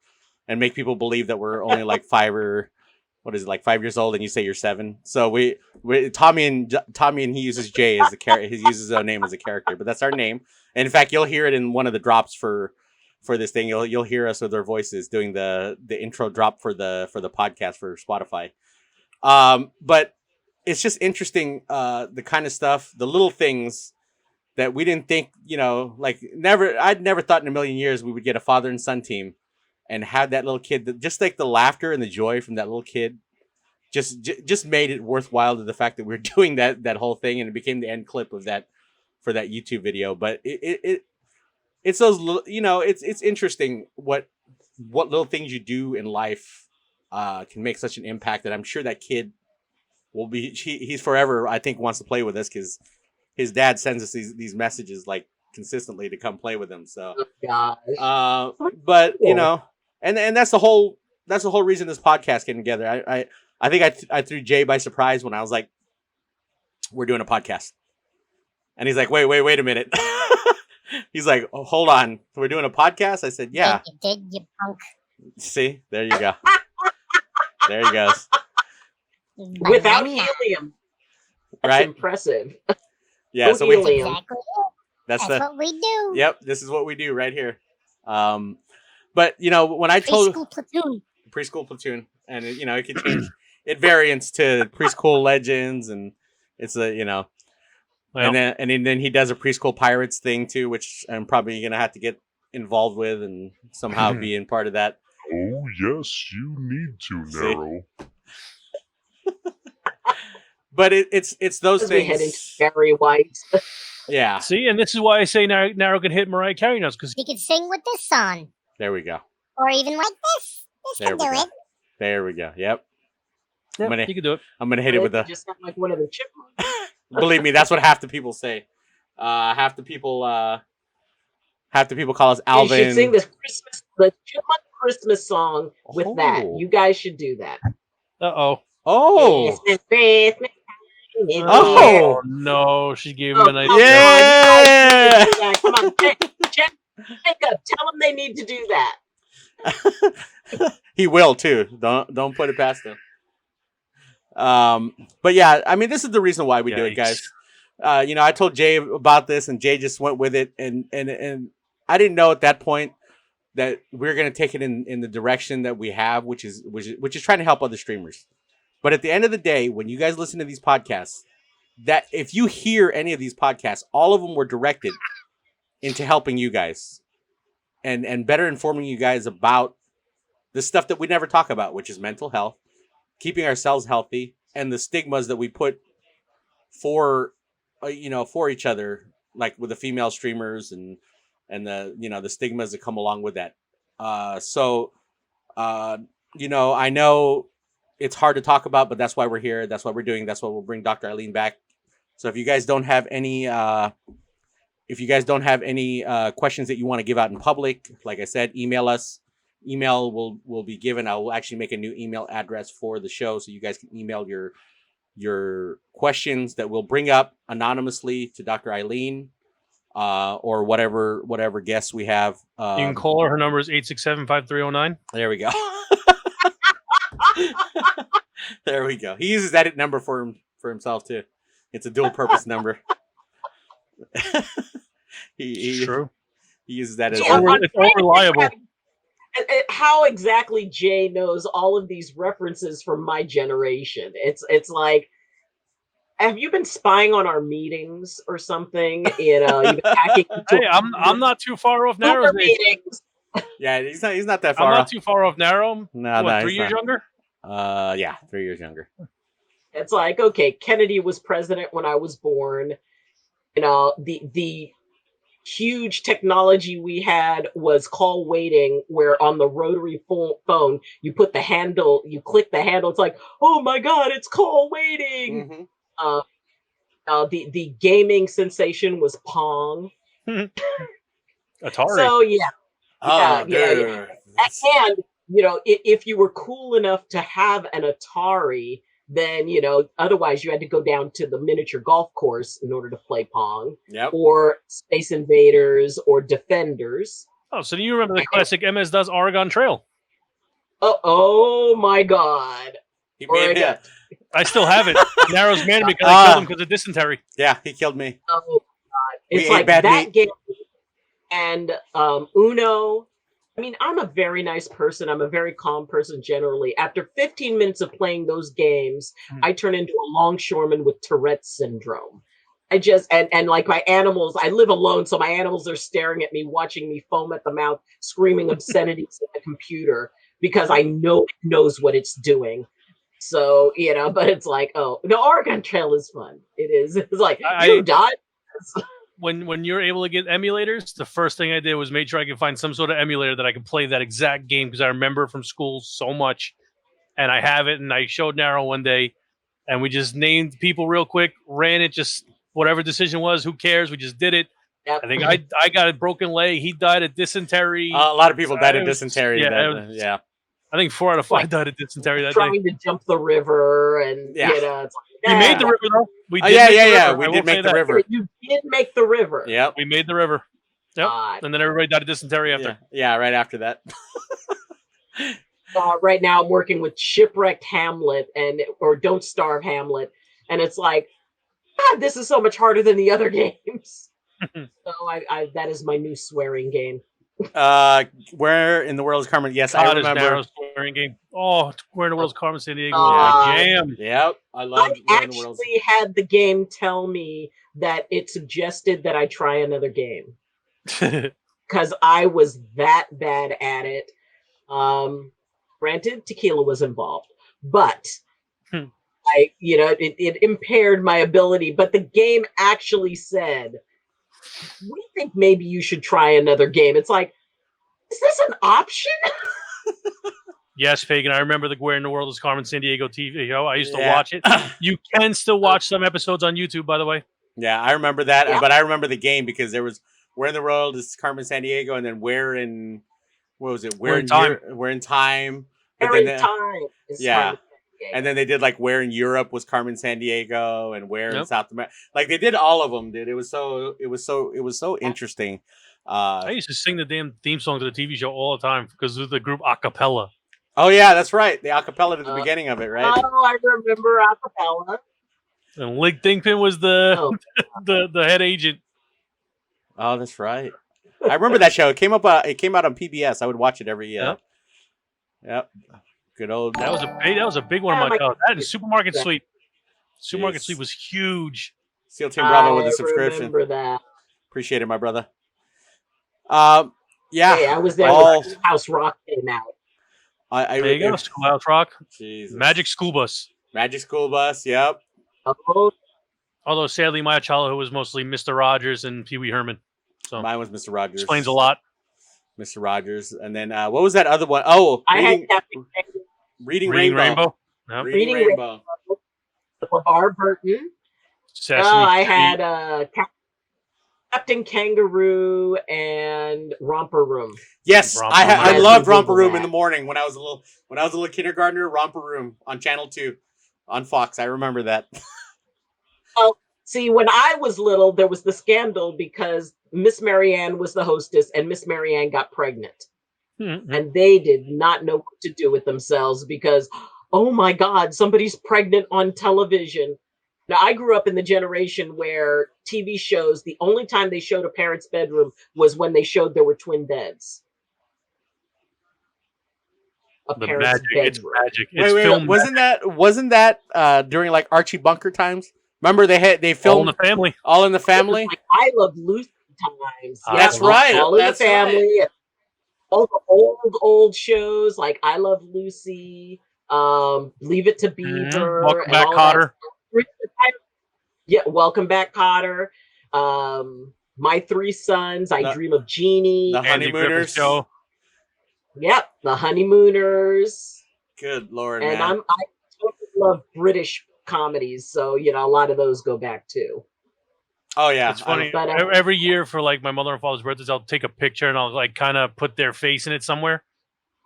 and make people believe that we're only like 5 years old, and you say you're 7. So we Tommy and he uses Jay as the character. He uses his own name as a character, but that's our name. And in fact, you'll hear it in one of the drops for this thing. You'll hear us with our voices doing the intro drop for the podcast for Spotify. But it's just interesting, the kind of stuff, the little things that we didn't think, you know, like I'd never thought in a million years we would get a father and son team and have that little kid, just like the laughter and the joy from that little kid just made it worthwhile to the fact that we're doing that whole thing, and it became the end clip of that for that YouTube video. But it's those little, you know, it's interesting what little things you do in life can make such an impact that I'm sure that kid will be, he's forever, I think, wants to play with us because his dad sends us these messages like consistently to come play with him. So, but you know, and that's the whole reason this podcast came together. I think I threw Jay by surprise when I was like, we're doing a podcast. And he's like, wait a minute. He's like, oh, hold on. We're doing a podcast? I said, yeah. You punk. See? There you go. There he goes. Without helium. That's right? Impressive. Yeah, no so helium. Exactly. That's what we do. Yep, this is what we do right here. But, you know, when I told... Preschool platoon. And, you know, it can change. It variants to preschool legends, and it's you know... Well, and then he does a preschool pirates thing too, which I'm probably gonna have to get involved with and somehow be in part of that. Oh yes, you need to, Narrow. But it's those things. We head into Barry White. Yeah. See, and this is why I say Narrow can hit Mariah Carey notes because he could sing with this song. There we go. Or even like this. This can do it. There we go. Yep. You can do it. I'm gonna hit it with just not like one of the chipmunks. Believe me, that's what half the people say. Half the people call us Alvin. You should sing the chipmunk Christmas song with that. You guys should do that. Oh Christmas. Oh no! She gave him an idea. Yeah. Come on, Jacob, tell them they need to do that. He will too. Don't put it past him. But yeah, I mean, this is the reason why we do it, guys. I told Jay about this, and Jay just went with it, and I didn't know at that point that we're gonna take it in the direction that we have, which is trying to help other streamers. But at the end of the day, when you guys listen to these podcasts, that if you hear any of these podcasts, all of them were directed into helping you guys and better informing you guys about the stuff that we never talk about, which is mental health, keeping ourselves healthy, and the stigmas that we put for each other, like with the female streamers and the stigmas that come along with that. I know it's hard to talk about, but that's why we're here. That's what we're doing. That's why we'll bring Dr. Ayleen back. So if you guys don't have any questions that you want to give out in public, like I said, email us. Email will be given. I will actually make a new email address for the show, so you guys can email your questions that we'll bring up anonymously to Dr. Ayleen, or whatever guests we have. You can call her. Her number is 867-5309. There we go. There we go. He uses that number for himself too. It's a dual purpose number. It's true. He uses that as it's unreliable. How exactly Jay knows all of these references from my generation? It's like, have you been spying on our meetings or something? You've been hacking. Hey, I'm not too far off Narrow's meetings. Yeah, he's not that far. I'm not too far off Narrow. No, 3 years younger? Yeah, 3 years younger. It's like, okay, Kennedy was president when I was born. The huge technology we had was call waiting, where on the rotary phone, you put the handle, you click the handle. It's like, oh my God, it's call waiting. Mm-hmm. The gaming sensation was Pong. Atari. So yeah. Oh, yeah. And if you were cool enough to have an Atari, then otherwise you had to go down to the miniature golf course in order to play Pong. Yep. Or Space Invaders or Defenders. Oh, so do you remember the classic MS-DOS Oregon Trail? Oh my God. He made it. I still have it. Narrow's mad at me because I killed him because of dysentery. Yeah, he killed me. Oh God. It's like that game and Uno. I mean, I'm a very nice person. I'm a very calm person generally. After 15 minutes of playing those games, I turn into a longshoreman with Tourette's syndrome. I just, and like my animals, I live alone, so my animals are staring at me, watching me foam at the mouth, screaming obscenities at the computer because I know it knows what it's doing. So, but it's like, oh, the Oregon Trail is fun. It is. It's like, you died. When you're able to get emulators, the first thing I did was make sure I could find some sort of emulator that I could play that exact game because I remember from school so much, and I have it. And I showed Narrow one day, and we just named people real quick, ran it, just whatever decision was. Who cares? We just did it. Yep. I think I got a broken leg. He died of dysentery. A lot of people died of dysentery. Yeah. I think 4 out of 5 died of dysentery that day. Trying to jump the river, and it's like, we made the river though. We did we did make the river. You did make the river. Yep, we made the river. Yep, and then everybody died of dysentery after. Yeah, right after that. Right now, I'm working with Shipwrecked Hamlet or Don't Starve Hamlet, and it's like, God, this is so much harder than the other games. So that is my new swearing game. Where in the world is Carmen? Yes, I remember. Narrow swearing game. Oh, where in the world is Carmen San Diego? Jam. Yep, I love. I actually had the game tell me that it suggested that I try another game because I was that bad at it. Granted, tequila was involved, but it impaired my ability. But the game actually said, we think maybe you should try another game. It's like, is this an option? Yes, Fagan. I remember the Where in the World is Carmen Sandiego TV show. I used to watch it. You can still watch some episodes on YouTube, by the way. Yeah, I remember that, but I remember the game because there was Where in the World is Carmen Sandiego, and then Where in Time. Where in Time. Yeah. And then they did like Where in Europe was Carmen Sandiego, and Where in South America. Like they did all of them, dude. It was so interesting. I used to sing the damn theme song to the TV show all the time because of the group Acapella. Oh yeah, that's right. The acapella at the beginning of it, right? Oh, I remember acapella. And Lig Dingpin was the head agent. Oh, that's right. I remember that show. It came out on PBS. I would watch it every year. Yep. Good old. That was a big one of my God. That and Supermarket Sweep. Supermarket Sweep was huge. Seal Team Bravo with a subscription. Remember that. Appreciate it, my brother. Hey, I was there when House Rock came out. There you go, Schoolhouse Rock. Jesus. Magic School Bus. Yep. Although, sadly, my childhood was mostly Mr. Rogers and Pee Wee Herman. So mine was Mr. Rogers. Explains a lot. Mr. Rogers. And then, what was that other one? Oh, Reading Rainbow. Yep. Reading Rainbow. LeVar Burton. I had Captain Kangaroo and Romper Room. Yes, I loved Romper Room in the morning when I was a little kindergartner. Romper Room on Channel 2 on Fox. I remember that. Oh, see, when I was little, there was the scandal because Miss Marianne was the hostess, and Miss Marianne got pregnant, and they did not know what to do with themselves because, oh my God, somebody's pregnant on television. Now, I grew up in the generation where TV shows, the only time they showed a parent's bedroom was when they showed there were twin beds. It's magic. Wait, wasn't that during like Archie Bunker times? Remember they filmed All in the Family. Like I Love Lucy times. That's right. All in the Family. Right. All the old shows like I Love Lucy, Leave It to Beaver, Welcome Back, Kotter. Yeah, Welcome Back, Kotter. My Three Sons, I Dream of Jeannie. The Honeymooners show. Yep, The Honeymooners. Good Lord, and man. I totally love British comedies, so a lot of those go back too. Oh yeah, it's funny. Every year for like my mother and father's birthdays, I'll take a picture and I'll like kind of put their face in it somewhere.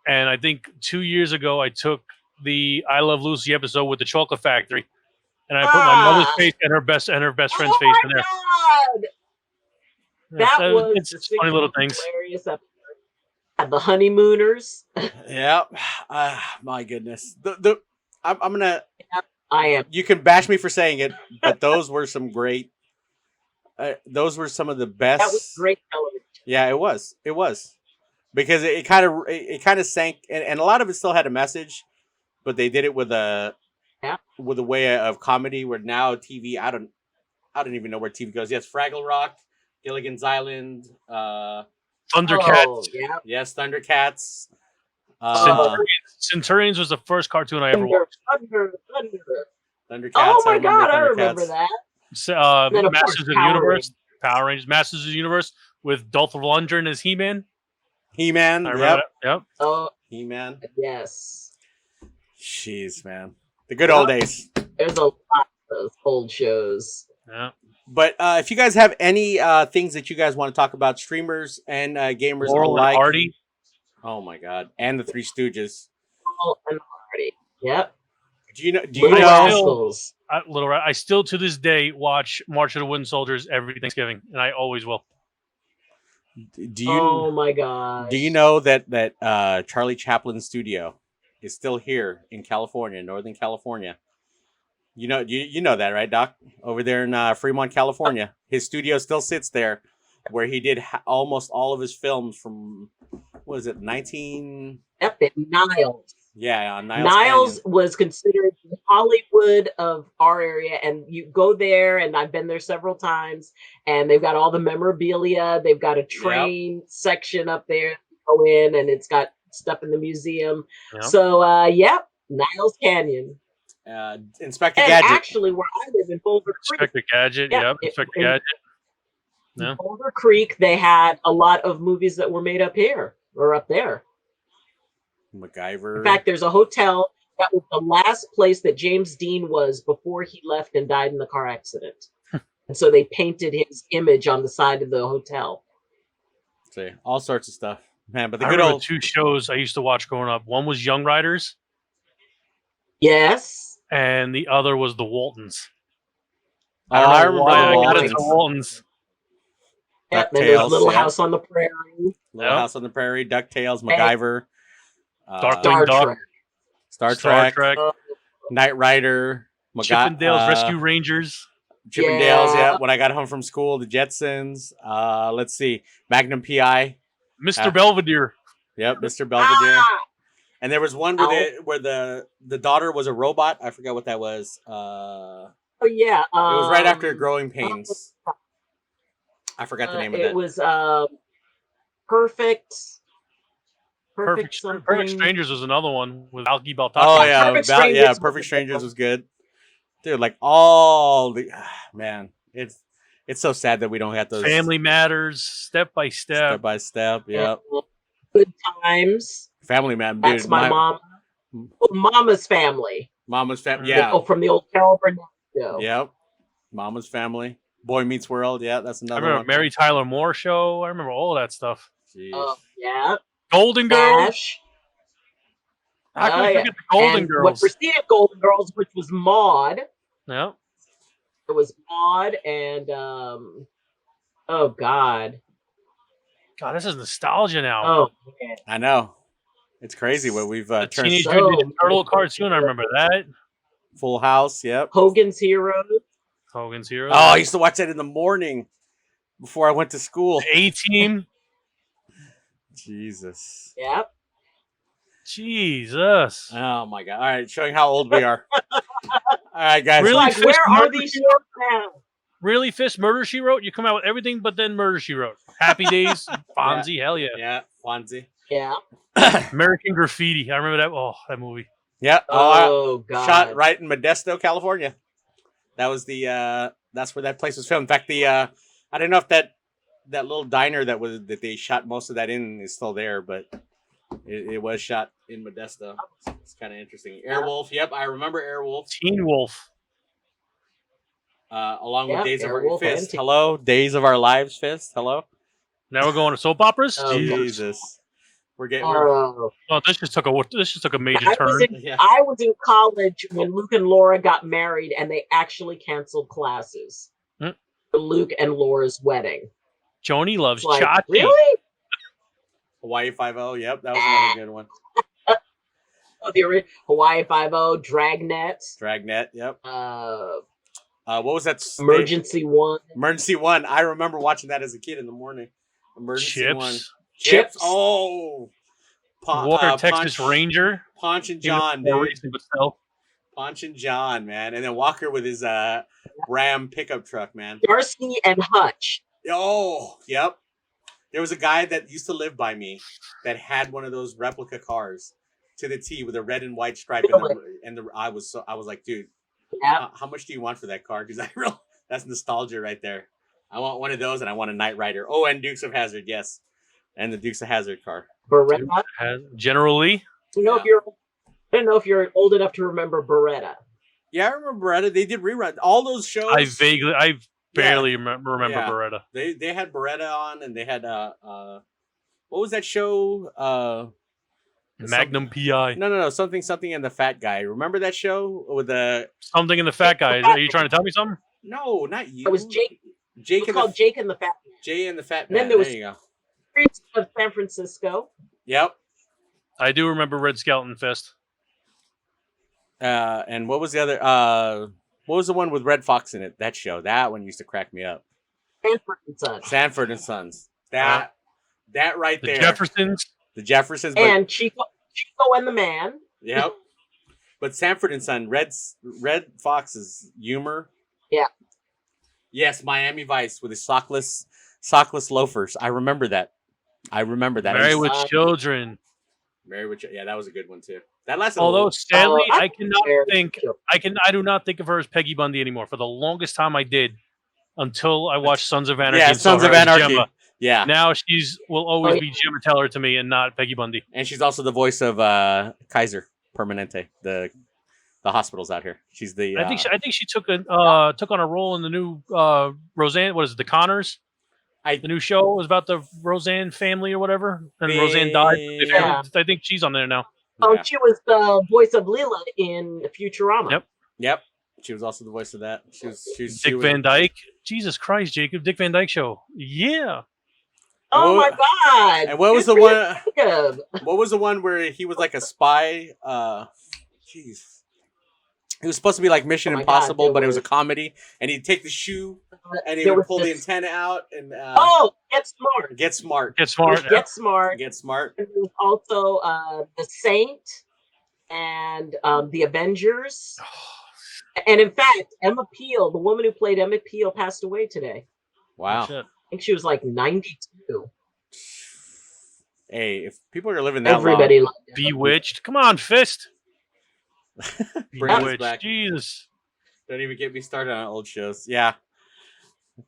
And I think 2 years ago, I took the I Love Lucy episode with the Chocolate Factory. And I put my mother's face and her best friend's face in there. God. That was it's funny little things. Hilarious episode. The Honeymooners. Yeah. My goodness. I'm gonna. I am. You can bash me for saying it, but those were some great. Those were some of the best. That was great television. Yeah, it was. It was because it kind of sank, and a lot of it still had a message, but they did it with a way of comedy. Where now TV, I don't even know where TV goes. Yes, Fraggle Rock, Gilligan's Island, Thundercats. Oh, yeah. Yes, Thundercats. Centurions was the first cartoon I ever watched. Thundercats. Oh my God, I remember that. Masters of the Universe, Power Rangers, Masters of the Universe with Dolph Lundgren as He-Man. Yep. Oh, He-Man. Yes. Jeez, man. The good old days. There's a lot of those old shows. Yeah. But if you guys have any things that you guys want to talk about, streamers and gamers alike. Hardy. Oh my God. And the Three Stooges. Laurel and Hardy. Yep. Do you know? I still to this day watch March of the Wooden Soldiers every Thanksgiving, and I always will. Oh my God! Do you know that Charlie Chaplin's studio is still here in California, Northern California? You know that, right, Doc? Over there in Fremont, California, his studio still sits there, where he did almost all of his films from. What is it? 19. Epic Niles. Yeah, Niles was considered the Hollywood of our area, and you go there, and I've been there several times, and they've got all the memorabilia. They've got a train section up there. Go in, and it's got stuff in the museum. Yep. So, Niles Canyon. Inspector And Gadget. actually, where I live in Boulder Creek, Inspector Gadget. Yep. Inspector Gadget. In Boulder Creek, they had a lot of movies that were made up here or up there. MacGyver. In fact, there's a hotel that was the last place that James Dean was before he left and died in the car accident. And so they painted his image on the side of the hotel. See, all sorts of stuff, man. But the I good remember old 2 shows I used to watch growing up. One was Young Riders, Yes. and the other was The Waltons. I remember why the I got Waltons. into Waltons. Yep, and there's DuckTales, Little yep. House on the Prairie. Little Yep. House on the Prairie, DuckTales, MacGyver, Darkwing Duck, Star Star Trek, Trek, Knight Rider, Chippendales Rescue Rangers. Chippendales. Yeah. Yeah, when I got home from school, the Jetsons. Let's see, Magnum PI. Mr. Belvedere. Yep, Mr. Belvedere. Ah! And there was one where the daughter was a robot. I forgot what that was. Oh, yeah. It was right after Growing Pains. I forgot the name of it. It was Perfect Perfect something. Strangers was another one with Alki Baltaki. Oh yeah, Perfect Strangers. Perfect Strangers was good, dude. Like all the man, it's so sad that we don't have those Family Matters, Step by step by step. Yep, Good Times. Family Man. Dude, That's my mom. Mama's Family. Mama's family. Yeah. Oh, from the old Carol Burnett show. Yep. Mama's Family. Boy Meets World. Yeah, that's I another remember one. Mary Tyler Moore show. I remember all of that stuff. Jeez. Yeah. Golden Girls. Ash. How can we yeah. forget the Golden And Girls? what preceded Golden Girls, which was Maude. Yeah. It was Maude and oh God, this is nostalgia now. oh man. I know. It's crazy what we've The turned. Teenage so Mutant Ninja Turtle many. cartoon. I remember that. Full House. Yep. Hogan's Heroes. Hogan's Heroes. Oh, I used to watch that in the morning before I went to school. A-Team. Jesus. Yep. Jesus. Oh my God. All right, showing how old we are. All right, guys. Really? Like, Fist where are Murder, these shows now? Really, Fist Murder She Wrote? You come out with everything but then Murder She Wrote. Happy Days, Fonzie, hell yeah. Yeah, Fonzie. Yeah. American Graffiti. I remember that. Oh, that movie. Yeah. Oh God. Shot right in Modesto, California. That was the that's where that place was filmed. In fact, the I don't know if that little diner that they shot most of that in is still there, but it was shot in Modesto. It's kind of interesting. Airwolf. Yep, I remember Airwolf. Teen Wolf. Along with Days of Our Airwolf Fist. and Teen- Hello, Days of Our Lives. Fist. Hello. Now we're going to soap operas. Oh, Jesus. We're getting. Oh. Oh, this just took a major I turn. I was in college when Luke and Laura got married, and they actually canceled classes Hmm. for Luke and Laura's wedding. Joni loves Like, Chachi. really? Hawaii 5-0. Yep, that was another good one. Oh, the Hawaii 5-0, Dragnet, Dragnet. Yep. What was that? Emergency One, Emergency One. I remember watching that as a kid in the morning. Emergency Chips. One. Chips. Oh. Walker, Texas Ranger. Ponch and John, More dude. recent, but still. Ponch and John, man. And then Walker with his Ram pickup truck, man. Darcy and Hutch. Oh, yep. There was a guy that used to live by me that had one of those replica cars to the T with a red and white stripe. I was like, dude, Yeah. how much do you want for that car? Because that's nostalgia right there. I want one of those, and I want a Knight Rider. Oh, and Dukes of Hazzard, yes, and the Dukes of Hazzard car. Beretta. General Lee. I don't know if you're old enough to remember Beretta. Yeah, I remember Beretta. They did rerun all those shows. I barely remember Yeah. Beretta. They had Beretta on, and they had what was that show? Magnum PI. No, something and the Fat Guy. Remember that show with the Something in the Fat Guy. Are you trying to tell me something? No, not you. It was Jake. Jake It was and called Jake and the Fat Man. Jay and the Fat And then Man. there was- There you go. Streets of San Francisco. Yep. I do remember Red Skeleton Fist. And what was the other? What was the one with Red Fox in it? That show. That one used to crack me up. Sanford and Son. Sanford and Sons. That right The there. Jeffersons. The Jeffersons. But, And Chico and the Man. yep. But Sanford and Son, Red Fox's humor. Yeah. Yes, Miami Vice with his sockless loafers. I remember that. Married with Children. Married with, yeah, that was a good one too. That lasted. Although sadly, I do not think of her as Peggy Bundy anymore. For the longest time, I did until I watched Sons of Anarchy. Yeah, Sons of Anarchy. Yeah. Now will always be Gemma Teller to me, and not Peggy Bundy. And she's also the voice of Kaiser Permanente, the hospitals out here. She's the. I think she took on a role in the new Roseanne. What is it? The Connors. The new show was about the Roseanne family or whatever, and Roseanne died. Yeah. I think she's on there now. Oh, yeah. She was the voice of Leela in Futurama. Yep. She was also the voice of that. She was Van Dyke. Jesus Christ, Jacob! Dick Van Dyke Show. Yeah. Oh my God! And what was the one? What was the one where he was like a spy? Jeez. It was supposed to be like Mission Impossible, but it was a comedy. And he'd take the shoe and he would pull the antenna out and Get Smart. Get Smart. Get Smart. Get Smart. Get Smart. And there was also The Saint and The Avengers. And in fact, Emma Peel, the woman who played Emma Peel, passed away today. Wow. I think she was like 92. Hey, if people are living that Everybody long. Bewitched. Come on, Fist. Bewitched. Jesus. Don't even get me started on old shows. Yeah.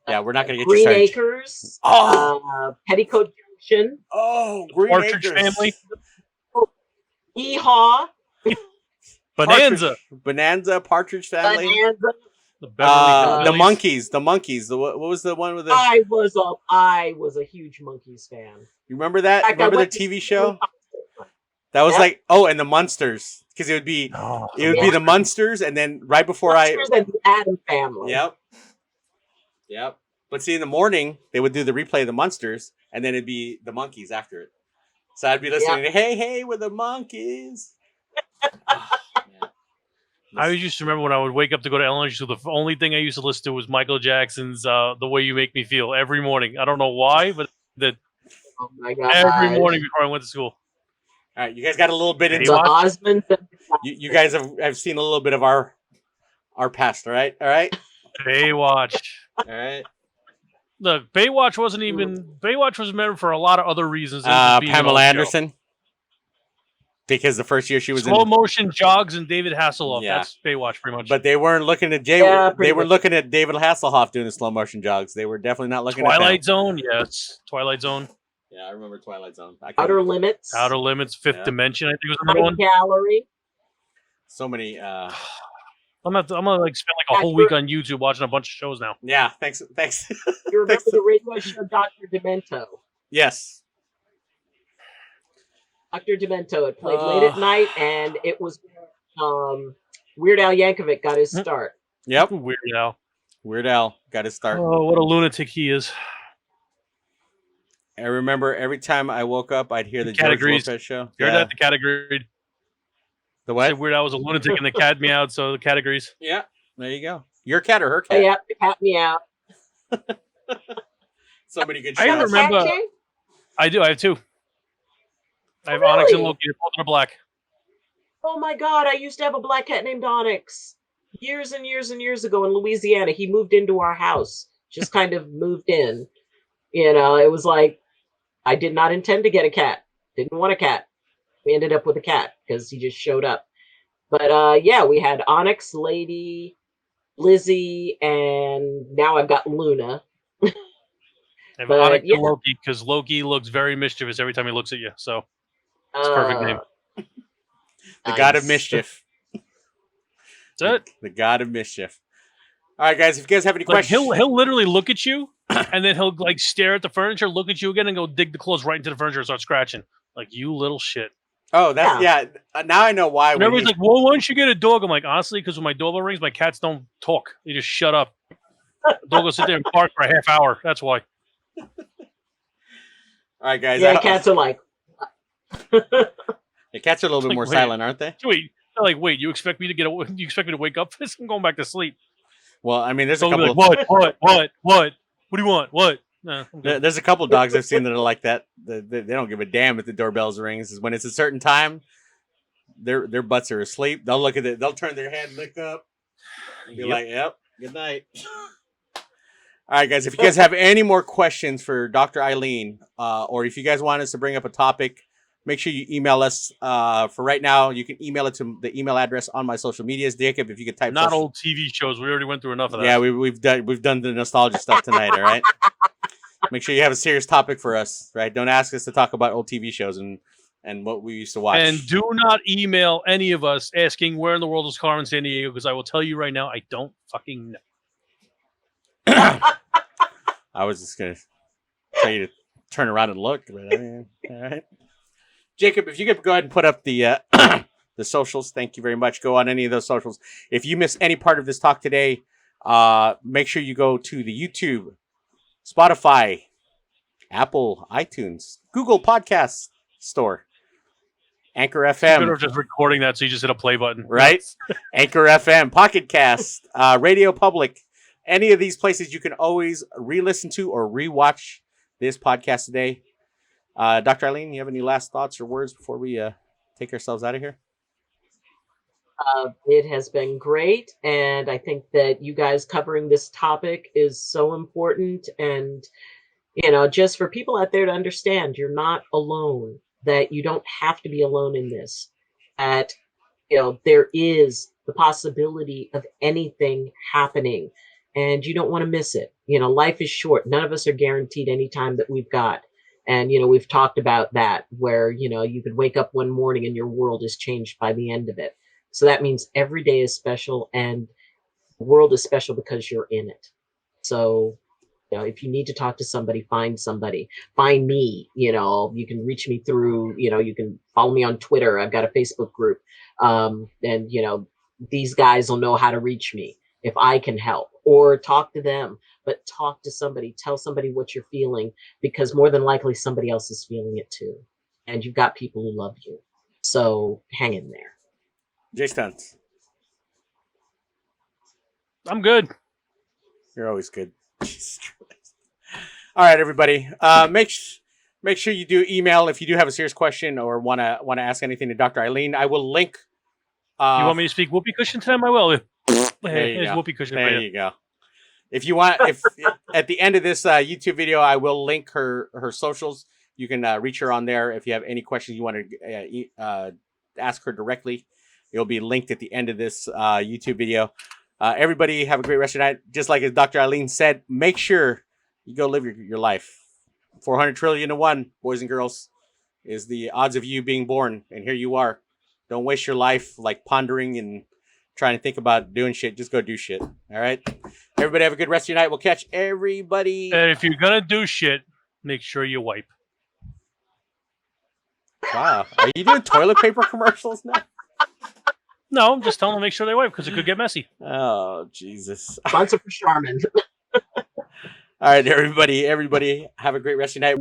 Yeah, we're not going to get Green you started. Acres. Petticoat Junction. Oh, Green Partridge Acres. Family. Hee-Haw. Bonanza, Partridge Family. Bonanza. The Monkeys. What was the one with the? I was a huge Monkeys fan. You remember that? Remember the TV show? That was and the Munsters, because it would be be the Munsters, and then right before Munsters and the Addams Family. Yep. But see, in the morning they would do the replay of the Munsters, and then it'd be the Monkeys after it. So I'd be listening to Hey, we're the Monkeys. I used to remember when I would wake up to go to elementary school, the only thing I used to listen to was Michael Jackson's The Way You Make Me Feel every morning. I don't know why, but oh my God. Every morning before I went to school. All right, you guys got a little bit into Osmond. You guys have seen a little bit of our past, all right? Baywatch. All right. Look, Baywatch was meant for a lot of other reasons. Pamela Anderson. Because the first year she was slow motion jogs and David Hasselhoff. Yeah. That's Baywatch, pretty much. But they weren't looking at they were looking at David Hasselhoff doing the slow motion jogs. They were definitely not looking at Twilight Zone. Yes, Twilight Zone. Yeah, I remember Twilight Zone. Outer Limits. Outer Limits. Fifth Dimension. I think was another one. Gallery. So many. I'm gonna spend like a whole week on YouTube watching a bunch of shows now. Yeah, thanks. You remember the radio show Dr. Demento? Yes. Dr. Demento. It played late at night, and it was Weird Al Yankovic got his start. Yep. Weird Al got his start. Oh, what a lunatic he is. I remember every time I woke up, I'd hear the George Lopez show. You heard that? The cat agreed. The what? Weird Al was a lunatic and the cat meowed, so the cat agrees. Yeah, there you go. Your cat or her cat? Oh, yeah, the cat meowed. So many good shows. I remember. I do. I have two. I have Onyx and Loki. Both are black. Oh my God! I used to have a black cat named Onyx years and years and years ago in Louisiana. He moved into our house. Just kind of moved in. You know, it was like I did not intend to get a cat. Didn't want a cat. We ended up with a cat because he just showed up. But yeah, we had Onyx, Lady, Lizzie, and now I've got Luna. I have Onyx and Loki because Loki looks very mischievous every time he looks at you. So it's a perfect name. The God of Mischief. That's it. The God of Mischief. All right, guys. If you guys have any questions, he'll literally look at you, and then he'll like stare at the furniture, look at you again, and go dig the clothes right into the furniture and start scratching. Like, you little shit. Oh, that's now I know why. And everybody's like, "Well, why don't you get a dog?" I'm like, honestly, because when my doorbell rings, my cats don't talk; they just shut up. The dog will sit there and bark for a half hour. That's why. All right, guys. Yeah, cats are like. The cats are a little bit more silent, aren't they? Wait, you expect me to you expect me to wake up for this? I'm going back to sleep. Well, I mean, there's so a couple. Like, what? What do you want? What? No, there's a couple dogs I've seen that are like that. They don't give a damn if the doorbell rings. When it's a certain time, their butts are asleep. They'll look at it. They'll turn their head, look up, and be like, "Yep, good night." All right, guys. If you guys have any more questions for Dr. Ayleen, or if you guys want us to bring up a topic, make sure you email us. For right now, you can email it to the email address on my social medias. Jacob, if you could type not old TV shows. We already went through enough of that. Yeah, we've done the nostalgia stuff tonight. All right. Make sure you have a serious topic for us, right? Don't ask us to talk about old TV shows and what we used to watch. And do not email any of us asking where in the world is Carmen Sandiego, because I will tell you right now, I don't fucking know. I was just gonna tell you to turn around and look. But, all right, Jacob, if you could go ahead and put up the the socials, thank you very much. Go on any of those socials. If you missed any part of this talk today, make sure you go to the YouTube, Spotify, Apple, iTunes, Google Podcasts store, Anchor FM. You're just recording that, so you just hit a play button, right? Anchor FM, Pocket Cast, Radio Public. Any of these places you can always re-listen to or re-watch this podcast today. Dr. Ayleen, you have any last thoughts or words before we take ourselves out of here? It has been great, and I think that you guys covering this topic is so important. And, just for people out there to understand, you're not alone, that you don't have to be alone in this, that, there is the possibility of anything happening. And you don't want to miss it. Life is short. None of us are guaranteed any time that we've got. And, we've talked about that where, you could wake up one morning and your world is changed by the end of it. So that means every day is special, and the world is special because you're in it. So, if you need to talk to somebody, find me. You can reach me through, you can follow me on Twitter. I've got a Facebook group. And, these guys will know how to reach me if I can help, or talk to them, but talk to somebody, tell somebody what you're feeling, because more than likely somebody else is feeling it too. And you've got people who love you. So hang in there. JayStunZ. I'm good. You're always good. All right, everybody. Make sure you do email if you do have a serious question or want to ask anything to Dr. Ayleen. I will link. You want me to speak whoopee cushion to them? I will. There whoopee cushion. There you go. If you want, if at the end of this YouTube video, I will link her socials. You can reach her on there. If you have any questions you want to ask her directly, it'll be linked at the end of this YouTube video. Everybody have a great rest of your night. Just like as Dr. Ayleen said, make sure you go live your life. 400 trillion to 1, boys and girls, is the odds of you being born. And here you are. Don't waste your life like pondering and trying to think about doing shit. Just go do shit. All right? Everybody have a good rest of your night. We'll catch everybody. And if you're going to do shit, make sure you wipe. Wow. Are you doing toilet paper commercials now? No, I'm just telling them to make sure they wipe because it could get messy. Oh, Jesus. Sponsor for Charmin. All right, everybody have a great rest of your night.